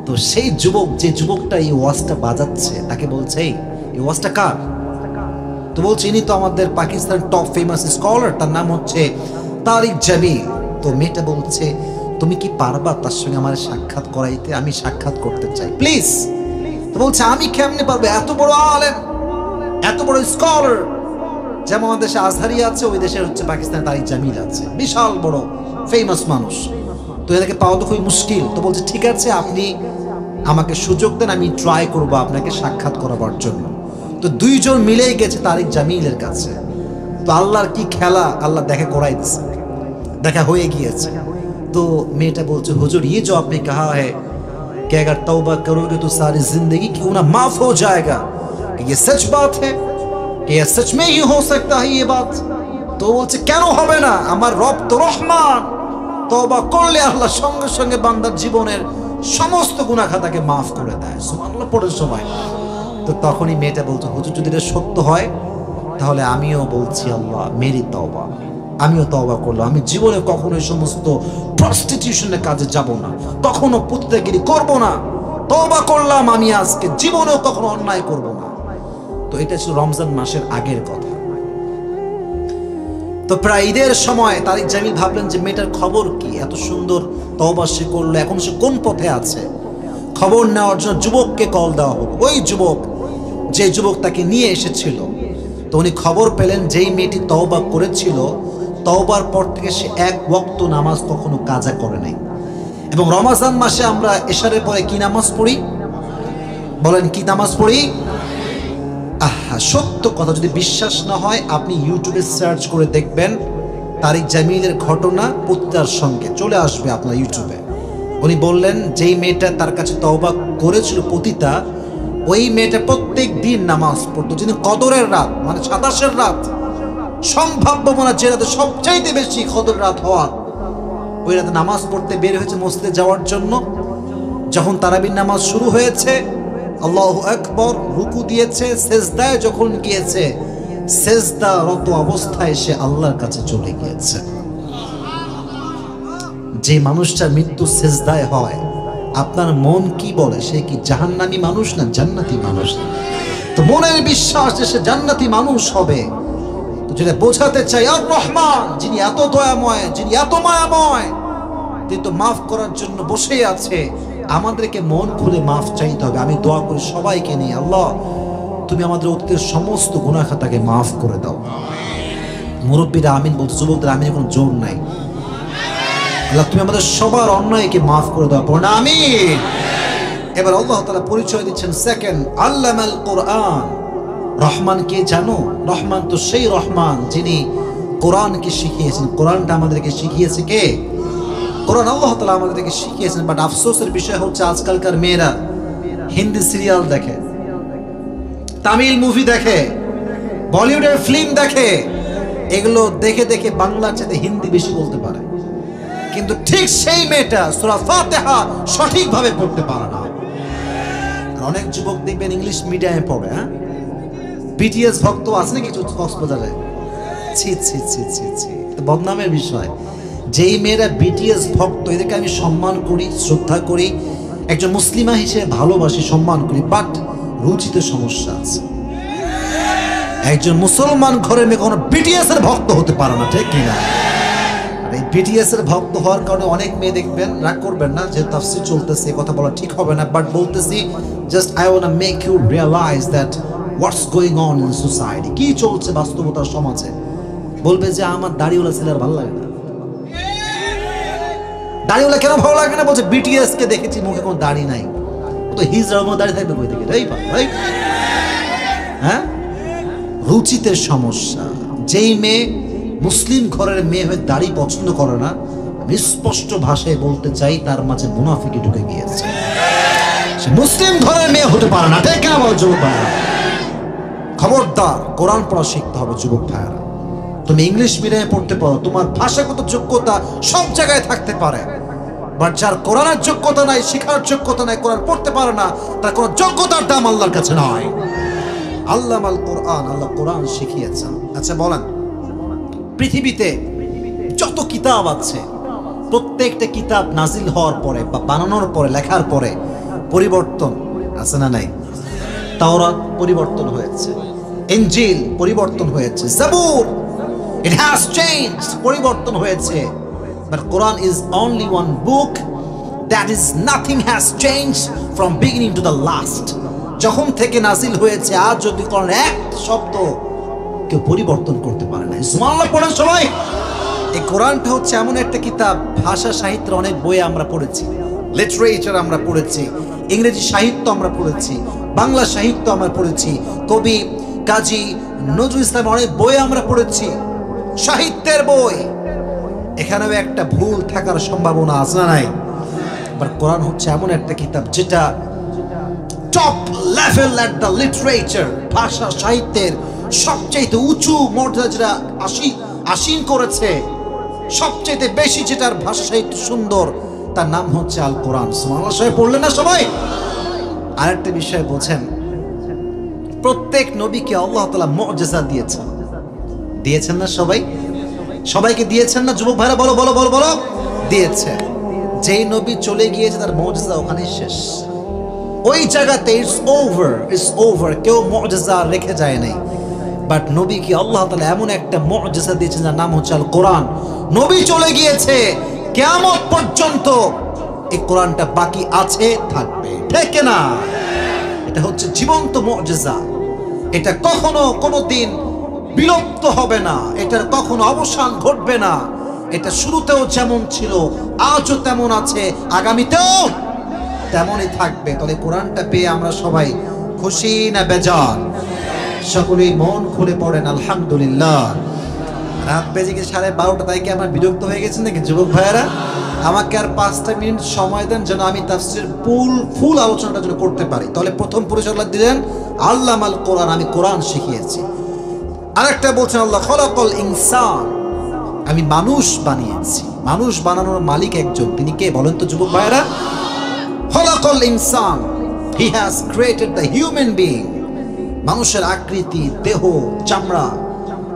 তো সেই যুবক, যে যুবকটা এই ওয়াজটা বাজাচ্ছে, তাকে বলছে এই ওয়াজটা কার? তো বলছে ইনি তো আমাদের পাকিস্তান টপ ফেমাস স্কলার, তার নাম হচ্ছে তারিক জামিল। তো মেয়েটা বলছে তুমি কি পারবা তার সঙ্গে আমার সাক্ষাৎ করাইতে? আমি সাক্ষাৎ করতে চাই প্লিজ। তো বলছে আমি কেমনে পারবো, এত বড় আলেম, এত বড় স্কলার, যেমন আমাদের দেশে আজহারি আছে, ওই দেশে হচ্ছে পাকিস্তানে তারিক জামিল আছে, বিশাল বড় ফেমাস মানুষ। তো এটাকে পাওয়া তো খুবই মুশকিল। তো বলছে ঠিক আছে, আপনি আমাকে সুযোগ দেন, আমি ট্রাই করবো আপনাকে সাক্ষাৎ করাবার জন্য। তো দুইজন মিলেই গেছে তারিক জামিলের কাছে। তো আল্লাহর কি খেলা, আল্লাহ দেখা করাই দিচ্ছে, দেখা হয়ে গিয়েছে। तो मेटा बोलते हुजूर ये जो आपने कहा है कि अगर तौबा करोगे तो सारी जिंदगी की गुनाह माफ हो जाएगा, कि ये सच बात है, कि ये सच में ही हो सकता है ये बात? तो बोलते কেন হবে না, আমার রব তো রহমান, তওবা করলে আল্লাহ সঙ্গে সঙ্গে বান্দার জীবনের সমস্ত গুনাহ খাতাকে মাফ করে দেয়। সুবহানাল্লাহ পড়ে সবাই। তো তখনই মেয়েটা বলতো হুজুর যদি এটা সত্য হয় তাহলে আমিও বলছি আল্লাহ মেরি তওবা, আমিও তওবা করলাম, আমি জীবনে কখনো এই সমস্ত প্রস্টিটিউশনের কাজে যাব না, কখনো পুত্রগিরি করব না, তওবা করলাম আমি আজকে জীবনেও কখনো অন্যায় করব না। তো এটা ছিল রমজান মাসের আগের কথা। তো প্রায় ঈদের সময় তারিক জামিল ভাবলেন যে মেয়েটার খবর কি, এত সুন্দর তওবা সে করলো, এখন সে কোন পথে আছে। খবর নেওয়ার জন্য যুবককে কল দেওয়া হলো। ওই যুবক যে যুবক তাকে নিয়ে এসেছিল, তো উনি খবর পেলেন যেই মেয়েটি তওবা করেছিল, তওবার পর থেকে সে এক ওয়াক্ত নামাজ কখনো কাজা করে নাই। এবং রমজান মাসে আমরা এশারের পরে কি নামাজ পড়ি? বলেন কি নামাজ পড়ি? আহা, সত্য কথা যদি বিশ্বাস না হয় আপনি ইউটিউবে সার্চ করে দেখবেন, তারিক জামিলের ঘটনা পতিতার সঙ্গে চলে আসবে আপনার ইউটিউবে। উনি বললেন যেই মেয়েটা তার কাছে তওবা করেছিল পতিতা, ওই মেয়েটা প্রত্যেক দিন নামাজ পড়তো। যিনি কদরের রাত মানে 27-এর রাত, সম্ভাব্য মনে যে রাতে সবচাইতে বেশি কদর রাত হওয়ার, ওই রাতে নামাজ পড়তে বের হয়েছে মসজিদে যাওয়ার জন্য। যখন তারাবির নামাজ শুরু হয়েছে, আল্লাহু আকবার, রুকু দিয়েছে, সেজদায় যখন গিয়েছে, সেজদারত অবস্থায় সে আল্লাহর কাছে চলে গিয়েছে। যে মানুষটার মৃত্যু সেজদায় হয়, আপনার মন কি বলে? সে কি জাহান্নামী মানুষ না জান্নাতি মানুষ? তো মনের বিশ্বাস যে সে জান্নাতি মানুষ হবে। তো যেটা বোঝাতে চাই, আর রহমান, যিনি এত দয়াময়, যিনি এত মায়াময়, তিনি তো মাফ করার জন্য বসেই আছে। আমাদেরকে মন খুলে মাফ চাইতে হবে। আমি দোয়া করি সবাইকে নিয়ে, আল্লাহ তুমি আমাদের অতীতের সমস্ত গুনাহ খাতাকে মাফ করে দাও। মুরব্বীরা আমিন বলতে, যুবকদের আমিনের কোনো জোর নাই। আল্লাহ তুমি আমাদের সবার অন্যায়কে মাফ করে দাও, পড়না আমিন। এবার আল্লাহ তাআলা পরিচয় দিচ্ছেন সেকেন্ড, আল্লামাল কোরআন। রহমান কে জানো? রহমান তো সেই রহমান যিনি কোরআনকে শিখিয়েছেন। কোরআনটা আমাদেরকে শিখিয়েছে কে? কোরআন আল্লাহ তাআলা আমাদেরকে শিখিয়েছেন। বাট আফসোসের বিষয় হচ্ছে আজকালকার মেয়েরা হিন্দি সিরিয়াল দেখে, তামিল মুভি দেখে, বলিউডের ফিল্ম দেখে। এগুলো দেখে দেখে বাংলার চেয়ে হিন্দি বেশি বলতে পারে, কিন্তু ঠিক সেই মেয়েটা সূরা ফাতিহা সঠিকভাবে পড়তে পারে না। অনেক যুবক দেখবেন ইংলিশ মিডিয়ামে পড়ে। হ্যাঁ, বিটিএস ভক্ত আছে নাকি কক্সবাজারে? ছি ছি ছি ছি ছি, বদনামের বিষয়। যেই মেয়েরা বিটিএস ভক্ত, এদেরকে আমি সম্মান করি, শ্রদ্ধা করি, একজন মুসলিমা হিসেবে ভালোবাসি, সম্মান করি, বাট রুচিতে সমস্যা আছে। একজন মুসলমান ঘরের মেয়ে কোনো বিটিএস এর ভক্ত হতে পারে না, ঠিক কিনা? এই বিটিএস এর ভক্ত হওয়ার কারণে অনেক মেয়ে দেখবেন, রাগ করবেন না যে তাফসীর চলতেছে, কথা বলা ঠিক হবে না, বাট বলতেছি just I want to make you realise that what's going on in society, কি চলছে বাস্তবতার সমাজে। বলবে যে আমার দাড়িওয়ালা ছেলে আর ভালো লাগে না। দাড়িওয়ালা কেন ভালো লাগে না? বলছে বিটিএস কে দেখেছি মুখে কোনো দাড়ি নাই, তো হিজড়ার মধ্যে দাড়ি থাকবে কই থেকে? হ্যাঁ, রুচিতে সমস্যা। যেই মেয়ে মুসলিম ঘরের মেয়ে হয়ে দাড়ি পছন্দ করে না, আমি স্পষ্ট ভাষায় বলতে চাই তার মাঝে মুনাফিকি ঢুকে গিয়েছে। সে মুসলিম ঘরের মেয়ে হতে পারে না, ঠিক না? বল যুবক ভাইরা, খবরদার, কোরআন পড়া শিখতে হবে। যুবক ভাইরা, তুমি ইংলিশ মিডিয়ামে পড়তে পারো, তোমার ভাষাগত যোগ্যতা সব জায়গায় থাকতে পারে, বাট যার কোরআনের যোগ্যতা নাই, শিখার যোগ্যতা নাই, কোরআন পড়তে পারে না, তার কোনো যোগ্যতার দাম আল্লাহর কাছে নয়। আল্লামাল কোরআন, আল্লাহ কোরআন শিখিয়েছেন। আচ্ছা বলেন, পৃথিবীতে যত কিতাব আছে, প্রত্যেকটা কিতাব নাজিল হওয়ার পরে বা বানানোর পরে, লেখার পরে পরিবর্তন আছে না নাই? তাওরাত পরিবর্তন হয়েছে, ইনজিল পরিবর্তন হয়েছে, জাবুর it has changed, পরিবর্তন হয়েছে, but Quran is only one book that is nothing has changed from beginning to the last. যখন থেকে নাজিল হয়েছে আজ যদি কোরআন এক শব্দ কেউ পরিবর্তন করতে পারে না। সুবহানাল্লাহ পড়েন সবাই। এই কোরআনটা হচ্ছে এমন একটা কিতাব, ভাষা সাহিত্যের অনেক বই আমরা পড়েছি, লিটারেচার আমরা পড়েছি, ইংরেজি সাহিত্য আমরা পড়েছি, বাংলা সাহিত্য আমরা পড়েছি, কবি কাজী নজরুল ইসলামের অনেক বই আমরা পড়েছি, সাহিত্যের বই। এখানেও একটা ভুল থাকার সম্ভাবনা আছে না নাই? বাট কোরআন হচ্ছে এমন একটা কিতাব যেটা top level at the literature, ভাষা সাহিত্যের সবচেয়ে উঁচু মর্যাদা যেটা আসীন করেছে, সবচেয়ে বেশি যেটার ভাষা সাহিত্য সুন্দর, তার নাম হচ্ছে আল কোরআন। সুবহানাল্লাহ, সবাই পড়লেন না সবাই? আরেকটা বিষয় বোঝেন, প্রত্যেক নবীকে আল্লাহ তাআলা মুআজিজা দিয়েছেন, দিয়েছেন না সবাই? সবাইকে দিয়েছেন না? যুবক ভাইরা বলো বলো বলো বলো, দিয়েছে। যেই নবী চলে গিয়েছে তার মুআজিজা ওখানেই শেষ, ওই জায়গাতে ইটস ওভার, কেউ মুআজিজা রেখে যায় নাই। বাট নবীকে আল্লাহ তাআলা এমন একটা মুআজিজা দিয়েছেন যার নাম হচ্ছে আল কোরআন। নবী চলে গিয়েছে, কিয়ামত পর্যন্ত এই কোরআনটা বাকি আছে, থাকবে, ঠিক না? এটা হচ্ছে জীবন্ত মুআজিজা। এটা কখনো কোনো দিন বিলুপ্ত হবে না, এটার কখনো অবসান ঘটবে না। এটা শুরুতেও যেমন ছিল, আজও তেমন আছে, আগামীতেও তেমনই থাকবে। তাহলে কোরআনটা পেয়ে আমরা সবাই খুশি না বেজার? সকলেই মন খুলে পড়েন আলহামদুলিল্লাহ। রাত বেজে গেছে 12:30, তাই কি আমার বিরক্ত হয়ে গেছেন নাকি যুবক ভাইয়েরা? আমাকে আর 5টা মিনিট সময় দেন যেন আমি তাফসীর ফুল আলোচনাটা যেন করতে পারি। তাহলে প্রথম পরিচয় দিলেন আল্লামাল কোরআন, আমি কোরআন শিখিয়েছি। আরেকটা বলছেন আল্লাহ খলাকাল ইনসান, আমি মানুষ বানিয়েছি। মানুষ বানানোর মালিক একজন, তিনি কে বলেন তো যুবক ভাইয়েরা? খলাকাল ইনসান, he has created the human being. মানুষের আকৃতি, দেহ, চামড়া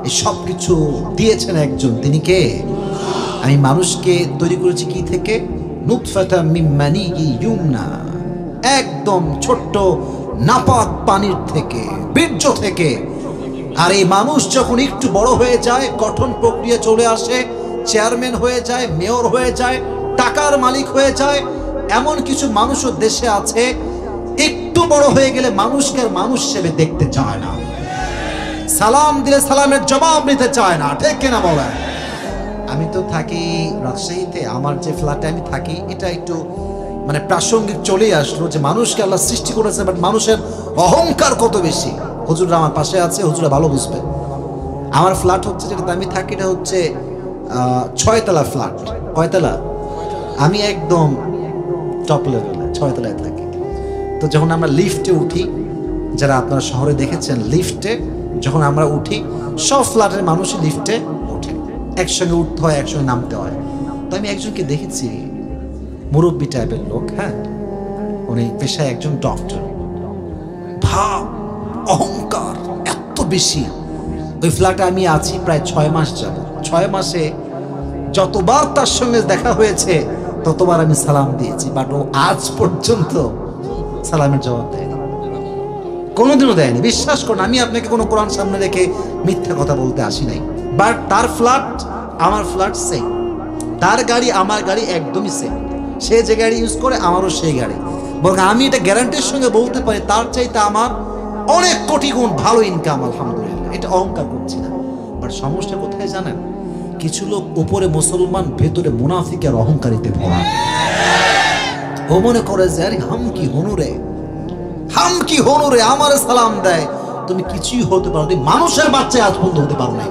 এই সব কিছু দিয়েছেন একজন, তিনি কে? আমি মানুষকে তৈরি করেছি কি থেকে? নুতফাতা মিন মানিয়্যি ইউমনা, একদম ছোট্ট নাপাক পানির থেকে, বীর্য থেকে। আর এই মানুষ যখন একটু বড় হয়ে যায়, গঠন প্রক্রিয়া চলে আসে, চেয়ারম্যান হয়ে যায়, মেয়র হয়ে যায়, টাকার মালিক হয়ে যায়। এমন কিছু মানুষও দেশে আছে একটু বড় হয়ে গেলে মানুষকে আর মানুষ হিসেবে দেখতে চায় না, সালাম দিলে সালামের জবাব নিতে চায় না, ঠিক কিনা বলেন? আমি তো থাকি রাজশাহীতে, আমার যে ফ্ল্যাটে আমি থাকি এটা একটু মানে প্রাসঙ্গিক চলেই আসলো যে মানুষকে আল্লাহ সৃষ্টি করেছে, বাট মানুষের অহংকার কত বেশি। হুজুররা আমার পাশে আছে, হুজুরা ভালো বুঝবে। আমার ফ্ল্যাট হচ্ছে, যেটাতে আমি থাকি এটা হচ্ছে 6 তলা ফ্ল্যাট। কয় তলা? আমি একদম টপ লেভেলে 6 তলায় থাকি। তো যখন আমরা লিফটে উঠি, যারা আপনারা শহরে দেখেছেন লিফটে যখন আমরা উঠি, সব ফ্ল্যাটের মানুষই লিফটে ওঠে, একসঙ্গে উঠতে হয়, একসঙ্গে নামতে হয়। তো আমি একজনকে দেখেছি, মুরব্বী টাইপের লোক, হ্যাঁ, উনি পেশায় একজন ডক্টর। ভাব, অহংকার এত বেশি। ওই ফ্ল্যাটে আমি আছি প্রায় 6 মাস যাব। 6 মাসে যতবার তার সঙ্গে দেখা হয়েছে ততবার আমি সালাম দিয়েছি, বাট ও আজ পর্যন্ত সালামের জবাব দেয়নি, কোনোদিনও দেয়নি। বিশ্বাস করুন, আমি আপনাকে কোনো কোরআন সামনে রেখে মিথ্যা কথা বলতে আসি নাই। বাট তার ফ্ল্যাট আমার ফ্ল্যাট সেম, তার গাড়ি আমার গাড়ি একদমই সেম। সে যে গাড়ি ইউজ করে আমারও সেই গাড়ি। বরং আমি এটা গ্যারান্টির সঙ্গে বলতে পারি তার চাইতে আমার অনেক কোটি গুণ ভালো ইনকাম, আলহামদুলিল্লাহ। এটা অহংকার করছি না। বাট সমস্যা কোথায় জানেন? কিছু লোক উপরে মুসলমান, ভেতরে মুনাফিকের অহংকারিতে ভরা। ও মনে করে যে আরে হাম কি হনুরে আমার সালাম দেয়। তুমি কিছুই হতে পারো, তুমি মানুষের বাচ্চা আজ পর্যন্ত হতে পারো না।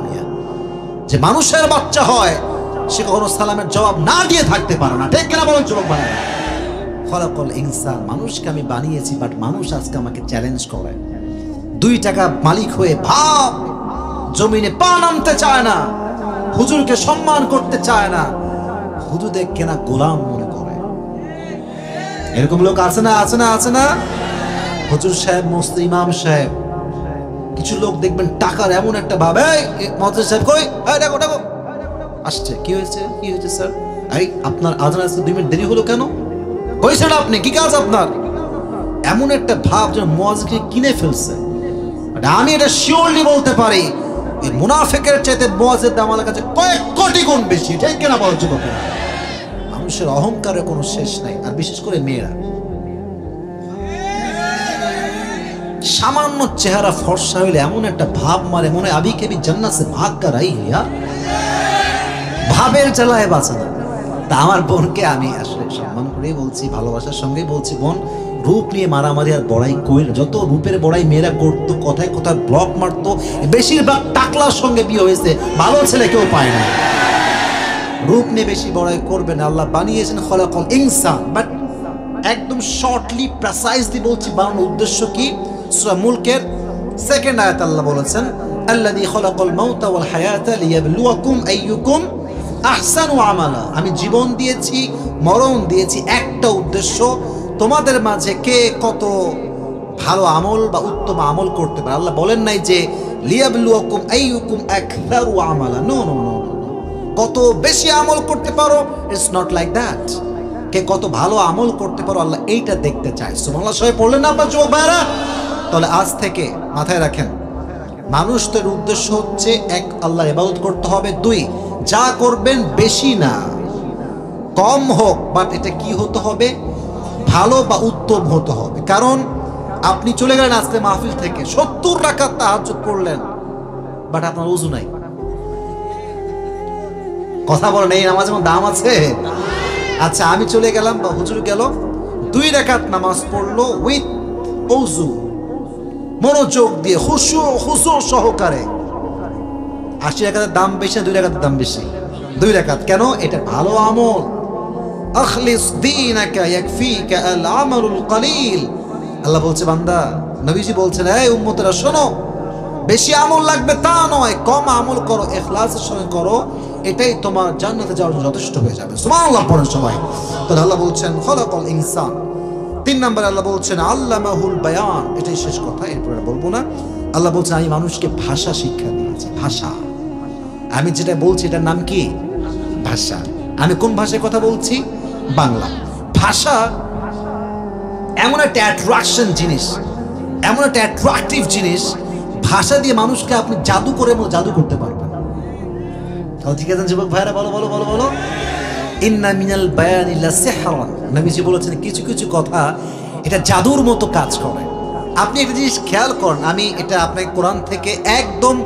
যে মানুষের বাচ্চা হয় সে কখনো সালামের জবাব না দিয়ে থাকতে পারে না, ঠিক কিনা বলেন যুবক ভাই? খলাকাল ইনসান, মানুষকে আমি বানিয়েছি, বাট মানুষ আজকে আমাকে চ্যালেঞ্জ করে। 2 টাকা মালিক হয়ে ভাব, জমিনে পা নামতে চায় না, হুজুরকে সম্মান করতে চায় না, হুজুরদের কেনা গোলাম মনে করে। এরকম লোক আছে না? আছে না? আছে না? হুজুর সাহেব, মস্ত ইমাম সাহেব, কিছু লোক দেখবেন টাকার এমন একটা ভাব, এই মহাজের সাহেব কই, দেখো দেখো আসছে, কি হয়েছে স্যার? এই আপনার আজান আসতে 2 মিনিট দেরি হলো কেন? কইছেন আপনি, কি কাজ আপনার? এমন একটা ভাব যেন মুয়াজ্জিনকে কিনে ফেলছে। আমি এটা শিওরলি বলতে পারি, এই মুনাফিকের চাইতে মুয়াজ্জিনের দাম আমার কাছে কয়েক কোটি গুণ বেশি, ঠিক কিনা বলেন যুবকেরা? মানুষের অহংকারের কোনো শেষ নাই। আর বিশেষ করে মেয়েরা, সামান্য চেহারা ফর্সা হইলে এমন একটা ভাব মারে, মনে আবি কেবি জান্নাত সে ভাগ কর আই হ্যা, ভাবের জ্বালায় বাঁচে না। তা আমার বোনকে আমি আসলে সম্মান করেই বলছি, ভালোবাসার সঙ্গেই বলছি, বোন রূপ নিয়ে মারামারি আর বড়াই কইল। যত রূপের বড়াই মেয়েরা করতো, কথায় কথায় ব্লক মারতো, বেশিরভাগ টাকলার সঙ্গে বিয়ে হয়েছে, ভালো ছেলে কেউ পায় না। রূপ নিয়ে বেশি বড়াই করবে না। আল্লাহ বানিয়েছেন খলাকাল ইনসান, বাট একদম শর্টলি প্রিসাইজলি বলছি বানানোর উদ্দেশ্য কি? সূরা মুলকের 2nd আয়াত আল্লাহ বলেছেন, আল্লাযী খলাকাল মাউতা ওয়াল হায়াতা লিয়াবলুয়াকুম আইয়ুকুম আহসানু আমালা। আমি জীবন দিয়েছি, মরণ দিয়েছি একটা উদ্দেশ্য, তোমাদের মাঝে কে কত ভালো আমল বা উত্তম আমল করতে পারে। আল্লাহ বলেন নাই যে লিয়াবলুয়াকুম আইয়ুকুম আকসারু আমালা, নো নো নো, কত বেশি আমল করতে পারো, ইটস নট লাইক দ্যাট। কে কত ভালো আমল করতে পারো, আল্লাহ এইটা দেখতে চায়। সুবহানাল্লাহ, সবাই পড়লেন না আপনার যুবক ভাইরা? তাহলে আজ থেকে মাথায় রাখেন, মানুষদের উদ্দেশ্য হচ্ছে 1, আল্লাহর ইবাদত করতে হবে, 2, যা করবেন বেশি না, কম হোক, বাট এটা কি হতে হবে? ভালো বা উত্তম হতে হবে। কারণ আপনি চলে গেলেন আজকে মাহফিল থেকে, 70 রাকাত তাহাজ্জুদ পড়লেন, বাট আপনার ওযু নাই। কথা বলেন, এই নামাজের কোনো দাম আছে? আচ্ছা, আমি চলে গেলাম বা হুজুর গেল, 2 রাকাত নামাজ পড়লো উইথ ওযু, মনোযোগ দিয়ে খুশু সহকারে। 80 রাকাতের দাম বেশি না 2 রাকাতের দাম বেশি? 2 রাকাত। কেন? এটা ভালো আমল। আখলিস দীনাকা ইয়াকফিকা আল আমালুল কলিল। আল্লাহ বলছে বান্দা, নবীজি বলছেন, এই উম্মতেরা শোনো, বেশি আমল লাগবে তা নয়, কম আমল করো, ইখলাসের সঙ্গে করো, এটাই তোমার জান্নাতে যাওয়ার জন্য যথেষ্ট হয়ে যাবে। সুবহানাল্লাহ পড়েন সবাই। তো আল্লাহ বলছেন খলাকাল ইনসান। 3 নম্বর আল্লাহ বলছেন আল্লামাহুল বায়ান। এটাই শেষ কথা, এরপরে বলবো না। আল্লাহ বলছেন আমি মানুষকে ভাষা শিক্ষা দিয়েছি। ভাষা, আমি যেটা বলছি এটার নাম কি? ভাষা। আমি কোন ভাষায় কথা বলছি? বাংলা। ভাষা এমন একটা অ্যাট্রাকশন জিনিস, এমন একটা অ্যাট্রাকটিভ জিনিস, ভাষা দিয়ে মানুষকে আপনি জাদু করে জাদু করতে পারবেন। ঠিক আছে যুবক ভাইরা, বলো বলো বলো বলো। ইন্না মিনাল বায়ানি লাসিহরান। নবীজি বলেছেন কিছু কিছু কথা এটা জাদুর মতো কাজ করে। আপনি একটা জিনিস খেয়াল করেন, আমি এটা আপনাকে কোরআন থেকে একদম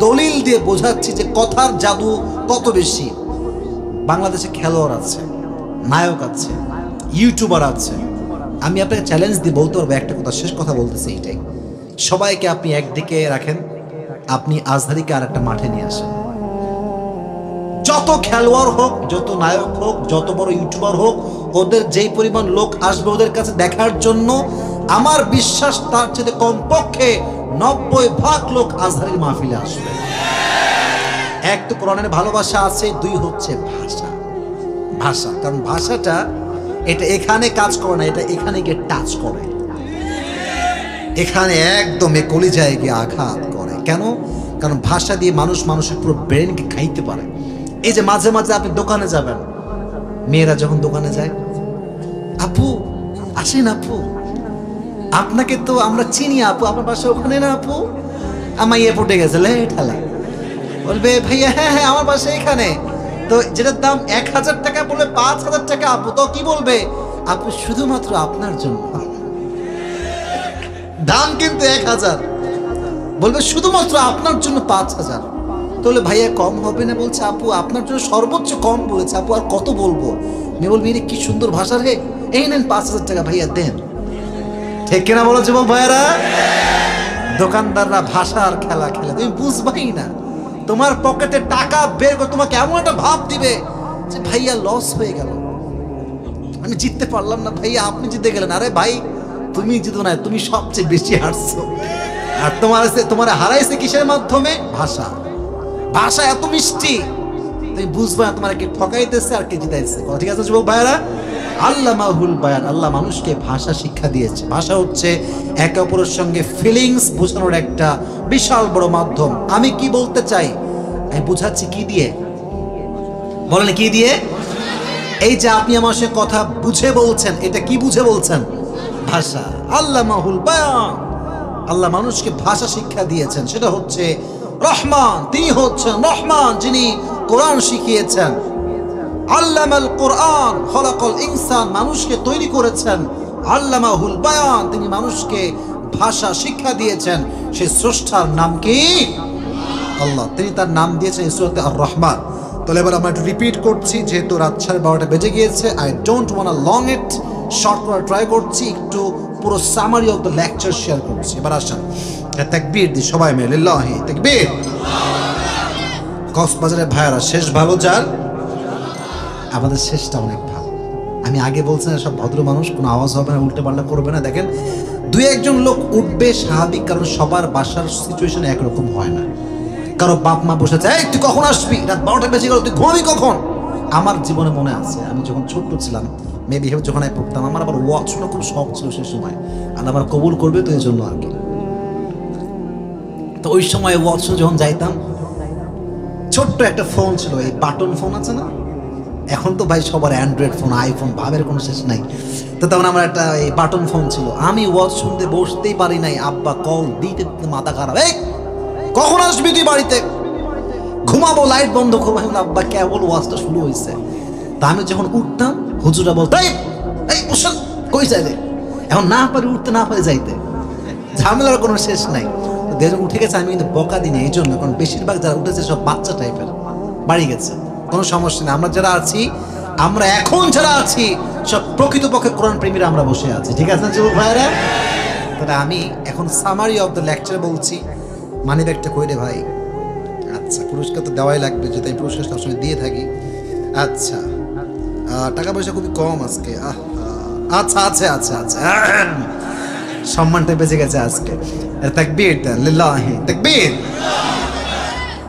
দলিল দিয়ে বোঝাচ্ছি যে কথার জাদু কত বেশি। বাংলাদেশে খেলোয়াড় আছে, নায়ক আছে, ইউটিউবার আছে। আমি আপনাকে চ্যালেঞ্জ দিয়ে বলতে পারবো একটা কথা, শেষ কথা বলতেছি এইটাই, সবাইকে আপনি একদিকে রাখেন, আপনি আজহারিকে আর একটা মাঠে নিয়ে আসেন। যত খেলোয়াড় হোক, যত নায়ক হোক, যত বড় ইউটিউবার হোক, ওদের যেই পরিমাণ লোক আসবে ওদের কাছে দেখার জন্য, আমার বিশ্বাস তার চেয়ে কমপক্ষে 90% লোক আজহারির মাহফিলে আসবে। এক তো কোরআনের ভালোবাসা আছে, 2 হচ্ছে ভাষা। ভাষা, কারণ ভাষাটা এটা এখানে কাজ করে না, এটা এখানে গিয়ে টাচ করে, এখানে একদম কলিজায় গিয়ে আঘাত করে। কেন? কারণ ভাষা দিয়ে মানুষ মানুষের পুরো ব্রেনকে খাইতে পারে। এই যে মাঝে মাঝে আপনি দোকানে যাবেন, মেয়েরা যখন দোকানে যায়, আপু আসেন, আপু আপনাকে তো আমরা চিনি, আপু আপনার বাসা ওখানে না, আপু আমার এয়ারপোর্টে গেছে ঠেলা, বলবে ভাইয়া হ্যাঁ হ্যাঁ আমার বাসা এখানে। তো যেটার দাম 1000 টাকা বলবে 5000 টাকা, আপু তো কি বলবে? আপু শুধুমাত্র আপনার জন্য, দাম কিন্তু 1000, বলবে শুধুমাত্র আপনার জন্য 5000। তাহলে ভাইয়া কম হবে না? বলছে আপু আপনার জন্য সর্বোচ্চ কম বলেছে, আপু আর কত বলবো? মেয়ে বলবি রে কি সুন্দর ভাষা রে, এই নেন 5000 টাকা ভাইয়া দেন। ঠিক কিনা বলো যুবক ভাইয়েরা? দোকানদাররা ভাষা আর খেলা খেলে, তুমি বুঝবাই না। তোমার পকেটে টাকা বের করে তোমাকে এমন একটা ভাব দিবে যে ভাইয়া লস হয়ে গেল, আমি জিততে পারলাম না, ভাইয়া আপনি জিতে গেলেন। আরে ভাই তুমি জিতো না, তুমি সবচেয়ে বেশি হারছো। আর তোমার হারাইছে কিসের মাধ্যমে? ভাষা। ভাষা এত মিষ্টি তুমি বুঝবা না তোমার কে ঠকাইতেছে আর কে জিতাইছে। ঠিক আছে যুবক ভাইয়েরা? আল্লামাহুল বায়ান, আল্লাহ মানুষকে ভাষা শিক্ষা দিয়েছে। ভাষা হচ্ছে একে অপরের সঙ্গে ফিলিংস বোঝানোর একটা বিশাল বড় মাধ্যম। আমি কি বলতে চাই আমি বুঝাচ্ছি কি দিয়ে, বলেন কি দিয়ে? এই যে আপনি আমার সঙ্গে কথা বুঝে বলছেন, এটা কি বুঝে বলছেন? ভাষা। আল্লামাহুল বায়ান, আল্লাহ মানুষকে ভাষা শিক্ষা দিয়েছেন। সেটা হচ্ছে রহমান, তিনি হচ্ছেন রহমান যিনি কোরআন শিখিয়েছেন। আল্লামাল কোরআন খলাকাল ইনসান, মানুষকে তৈরি করেছেন। আল্লামাহুল বায়ান, তিনি মানুষকে ভাষা শিক্ষা দিয়েছেন। সেই স্রষ্টার নাম কি? আল্লাহ। তিনি তার নাম দিয়েছেন সূরাতে আর রহমান। তাহলে এবার আমরা একটু রিপিট করছি, যেহেতু রাত 12:30 বেজে গিয়েছে। I don't want long it, short করার ট্রাই করছি, একটু পুরো summary of the lecture share করছি। এবার আসেন তাকবীর দি সবাই মিলে, লিল্লাহি তাকবীর। কক্সবাজারের ভাইয়ারা, শেষ ভালো যার, আমাদের শেষটা অনেক ভালো। আমি আগে বলছি না সব ভদ্র মানুষ, কোনো আওয়াজ হবে না, উল্টে পাল্টা করবে না। দেখেন 2-1 লোক উঠবে স্বাভাবিক, কারণ সবার বাসার সিচুয়েশন একরকম হয় না। কারো বাপ মা বসেছে, এই তুই কখন আসবি, রাত 12টা বেজে গেল, তুই ঘুমাবি কখন? আমার জীবনে মনে আছে, আমি যখন ছোট্ট ছিলাম, মেবি যখন আমি পড়তাম, আমার আবার ওয়াচ শোনা খুব শখ ছিল সে সময়, আর আমার কবুল করবে তো এই জন্য আর কি। তো ওই সময় ওয়াচ যখন যাইতাম, ছোট্ট একটা ফোন ছিল, এই বাটন ফোন আছে না, এখন তো ভাই সবার অ্যান্ড্রয়েড ফোন, আইফোন, ভাবের কোনো শেষ নাই। তো তখন আমার একটা এই বাটন ফোন ছিল, আমি ওয়াজ শুনতে বসতেই পারি নাই, আব্বা কল দিতে মাথা খারাপ, এই কখন আসবি তুই বাড়িতে, ঘুমাবো, লাইট বন্ধ করবো। আব্বা কেবল ওয়াজটা শুরু হয়েছে। তা আমি যখন উঠতাম, হুজুরা বলতো এই বসেন, কই যাইলে, এখন না পারি উঠতে, না পারি যাইতে। ঝামেলার কোনো শেষ নাই। তো দেশে উঠে গেছে, আমি কিন্তু বকা দিই না এই জন্য, কারণ বেশিরভাগ যারা উঠেছে সব বাচ্চা টাইপের, বাড়ি গেছে, কোনো সমস্যা নেই। আমরা যারা আছি, আমরা এখন যারা আছি সব প্রকৃতপক্ষে কোরআন প্রেমীরা আমরা বসে আছি, ঠিক আছে না যুবক ভাইরা? তাহলে আমি এখন সামারি অফ দ্য লেকচার বলছি। মানি ব্যাগটা কই রে ভাই? আচ্ছা, পুরস্কার তো দেওয়াই লাগবে, যেটা আমি পুরস্কার সবসময় দিয়ে থাকি। আচ্ছা, টাকা পয়সা খুবই কম আজকে। আচ্ছা আচ্ছা আচ্ছা আচ্ছা, সম্মানটা বেঁচে গেছে আজকে। তাকবীর দেন, লিল্লাহি তাকবীর।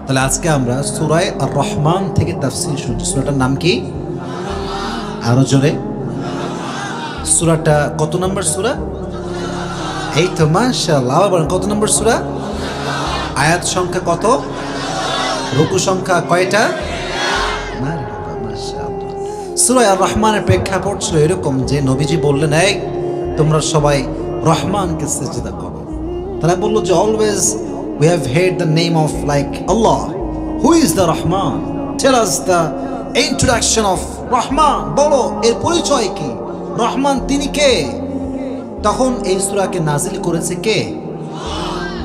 তাহলে আজকে আমরা সূরা আর রহমান থেকে তাফসীর শুনছি। সূরাটার নাম কি? আরো জোরে। সূরাটা কত নম্বর সূরা? এই তো মাশাআল্লাহ। আবার কত নম্বর সূরা? আয়াত সংখ্যা কত? রুকু সংখ্যা কয়টা? মাশাআল্লাহ। সূরা আর রহমানের প্রেক্ষাপট ছিল এরকম যে নবীজি বললেন, এই তোমরা সবাই রহমানকে সিজদা করো। তারা বললো যে always we have heard the name of like Allah. Who is the Rahman? Tell us the introduction of Rahman. বলো এর পরিচয় কি? রহমান তিনি কে? তখন এই সূরাকে নাজিল করেছে কে?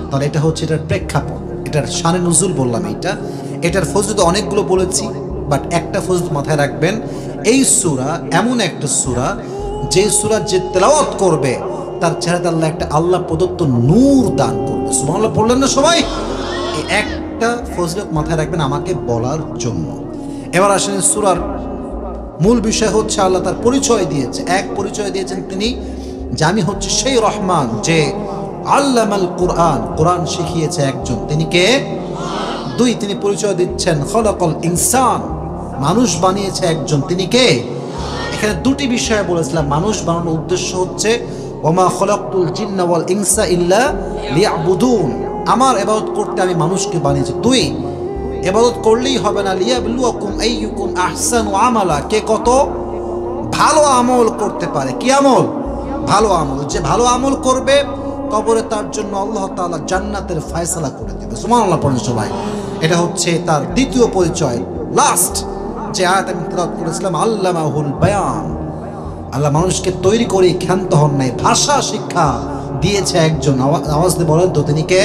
তাহলে এটা হচ্ছে এটার প্রেক্ষাপট, এটার শানে নুজুল বললাম। এটার ফজিলত অনেকগুলো বলেছি, বাট একটা ফজিলত মাথায় রাখবেন, এই সূরা এমন একটা সূরা যে সূরা যে তেলাওয়াত করবে তার চেহারাতে আল্লাহ একটা আল্লাহ প্রদত্ত নূর দান করবে। সুবহানাল্লাহ পড়লেন না সবাই? এই একটা ফজিলত মাথায় রাখবেন আমাকে বলার জন্য। এবার আসেন সূরার মূল বিষয় হচ্ছে আল্লাহ তার পরিচয় দিয়েছে। এক পরিচয় দিয়েছেন তিনি যে আমি হচ্ছে সেই রহমান যে আল্লামাল কুরআন, কোরআন শিখিয়েছে একজন, তিনি কে? দুই, তিনি পরিচয় দিচ্ছেন খলাকাল ইনসান, মানুষ বানিয়েছে একজন, তিনি কে? এখানে দুটি বিষয় বলেছিলাম। মানুষ বানানোর উদ্দেশ্য হচ্ছে ওমা খলাকতুল জিন্না ওয়াল ইনসা ইল্লা লিয়াবুদুন, আমার ইবাদত করতে আমি মানুষকে বানিয়েছি। দুই, ইবাদত করলেই হবে না, লিয়াবলুয়াকুম আইয়ুকুম আহসানু আমালা, কে কত ভালো আমল করতে পারে। কি আমল? ভালো আমল। যে ভালো আমল করবে কবরে তার জন্য আল্লাহ তাআলা জান্নাতের ফয়সালা করে দেবে। সুবহানাল্লাহ পড়েন সবাই। এটা হচ্ছে তার দ্বিতীয় পরিচয়। লাস্ট যে আয়াত আমি তেলাওয়াত করেছিলাম, আল্লামাহুল বায়ান, আল্লাহ মানুষকে তৈরি করে ক্ষান্ত হন নাই, ভাষা শিক্ষা দিয়েছে একজন। আওয়াজ দিয়ে বলেন তো তিনি কে?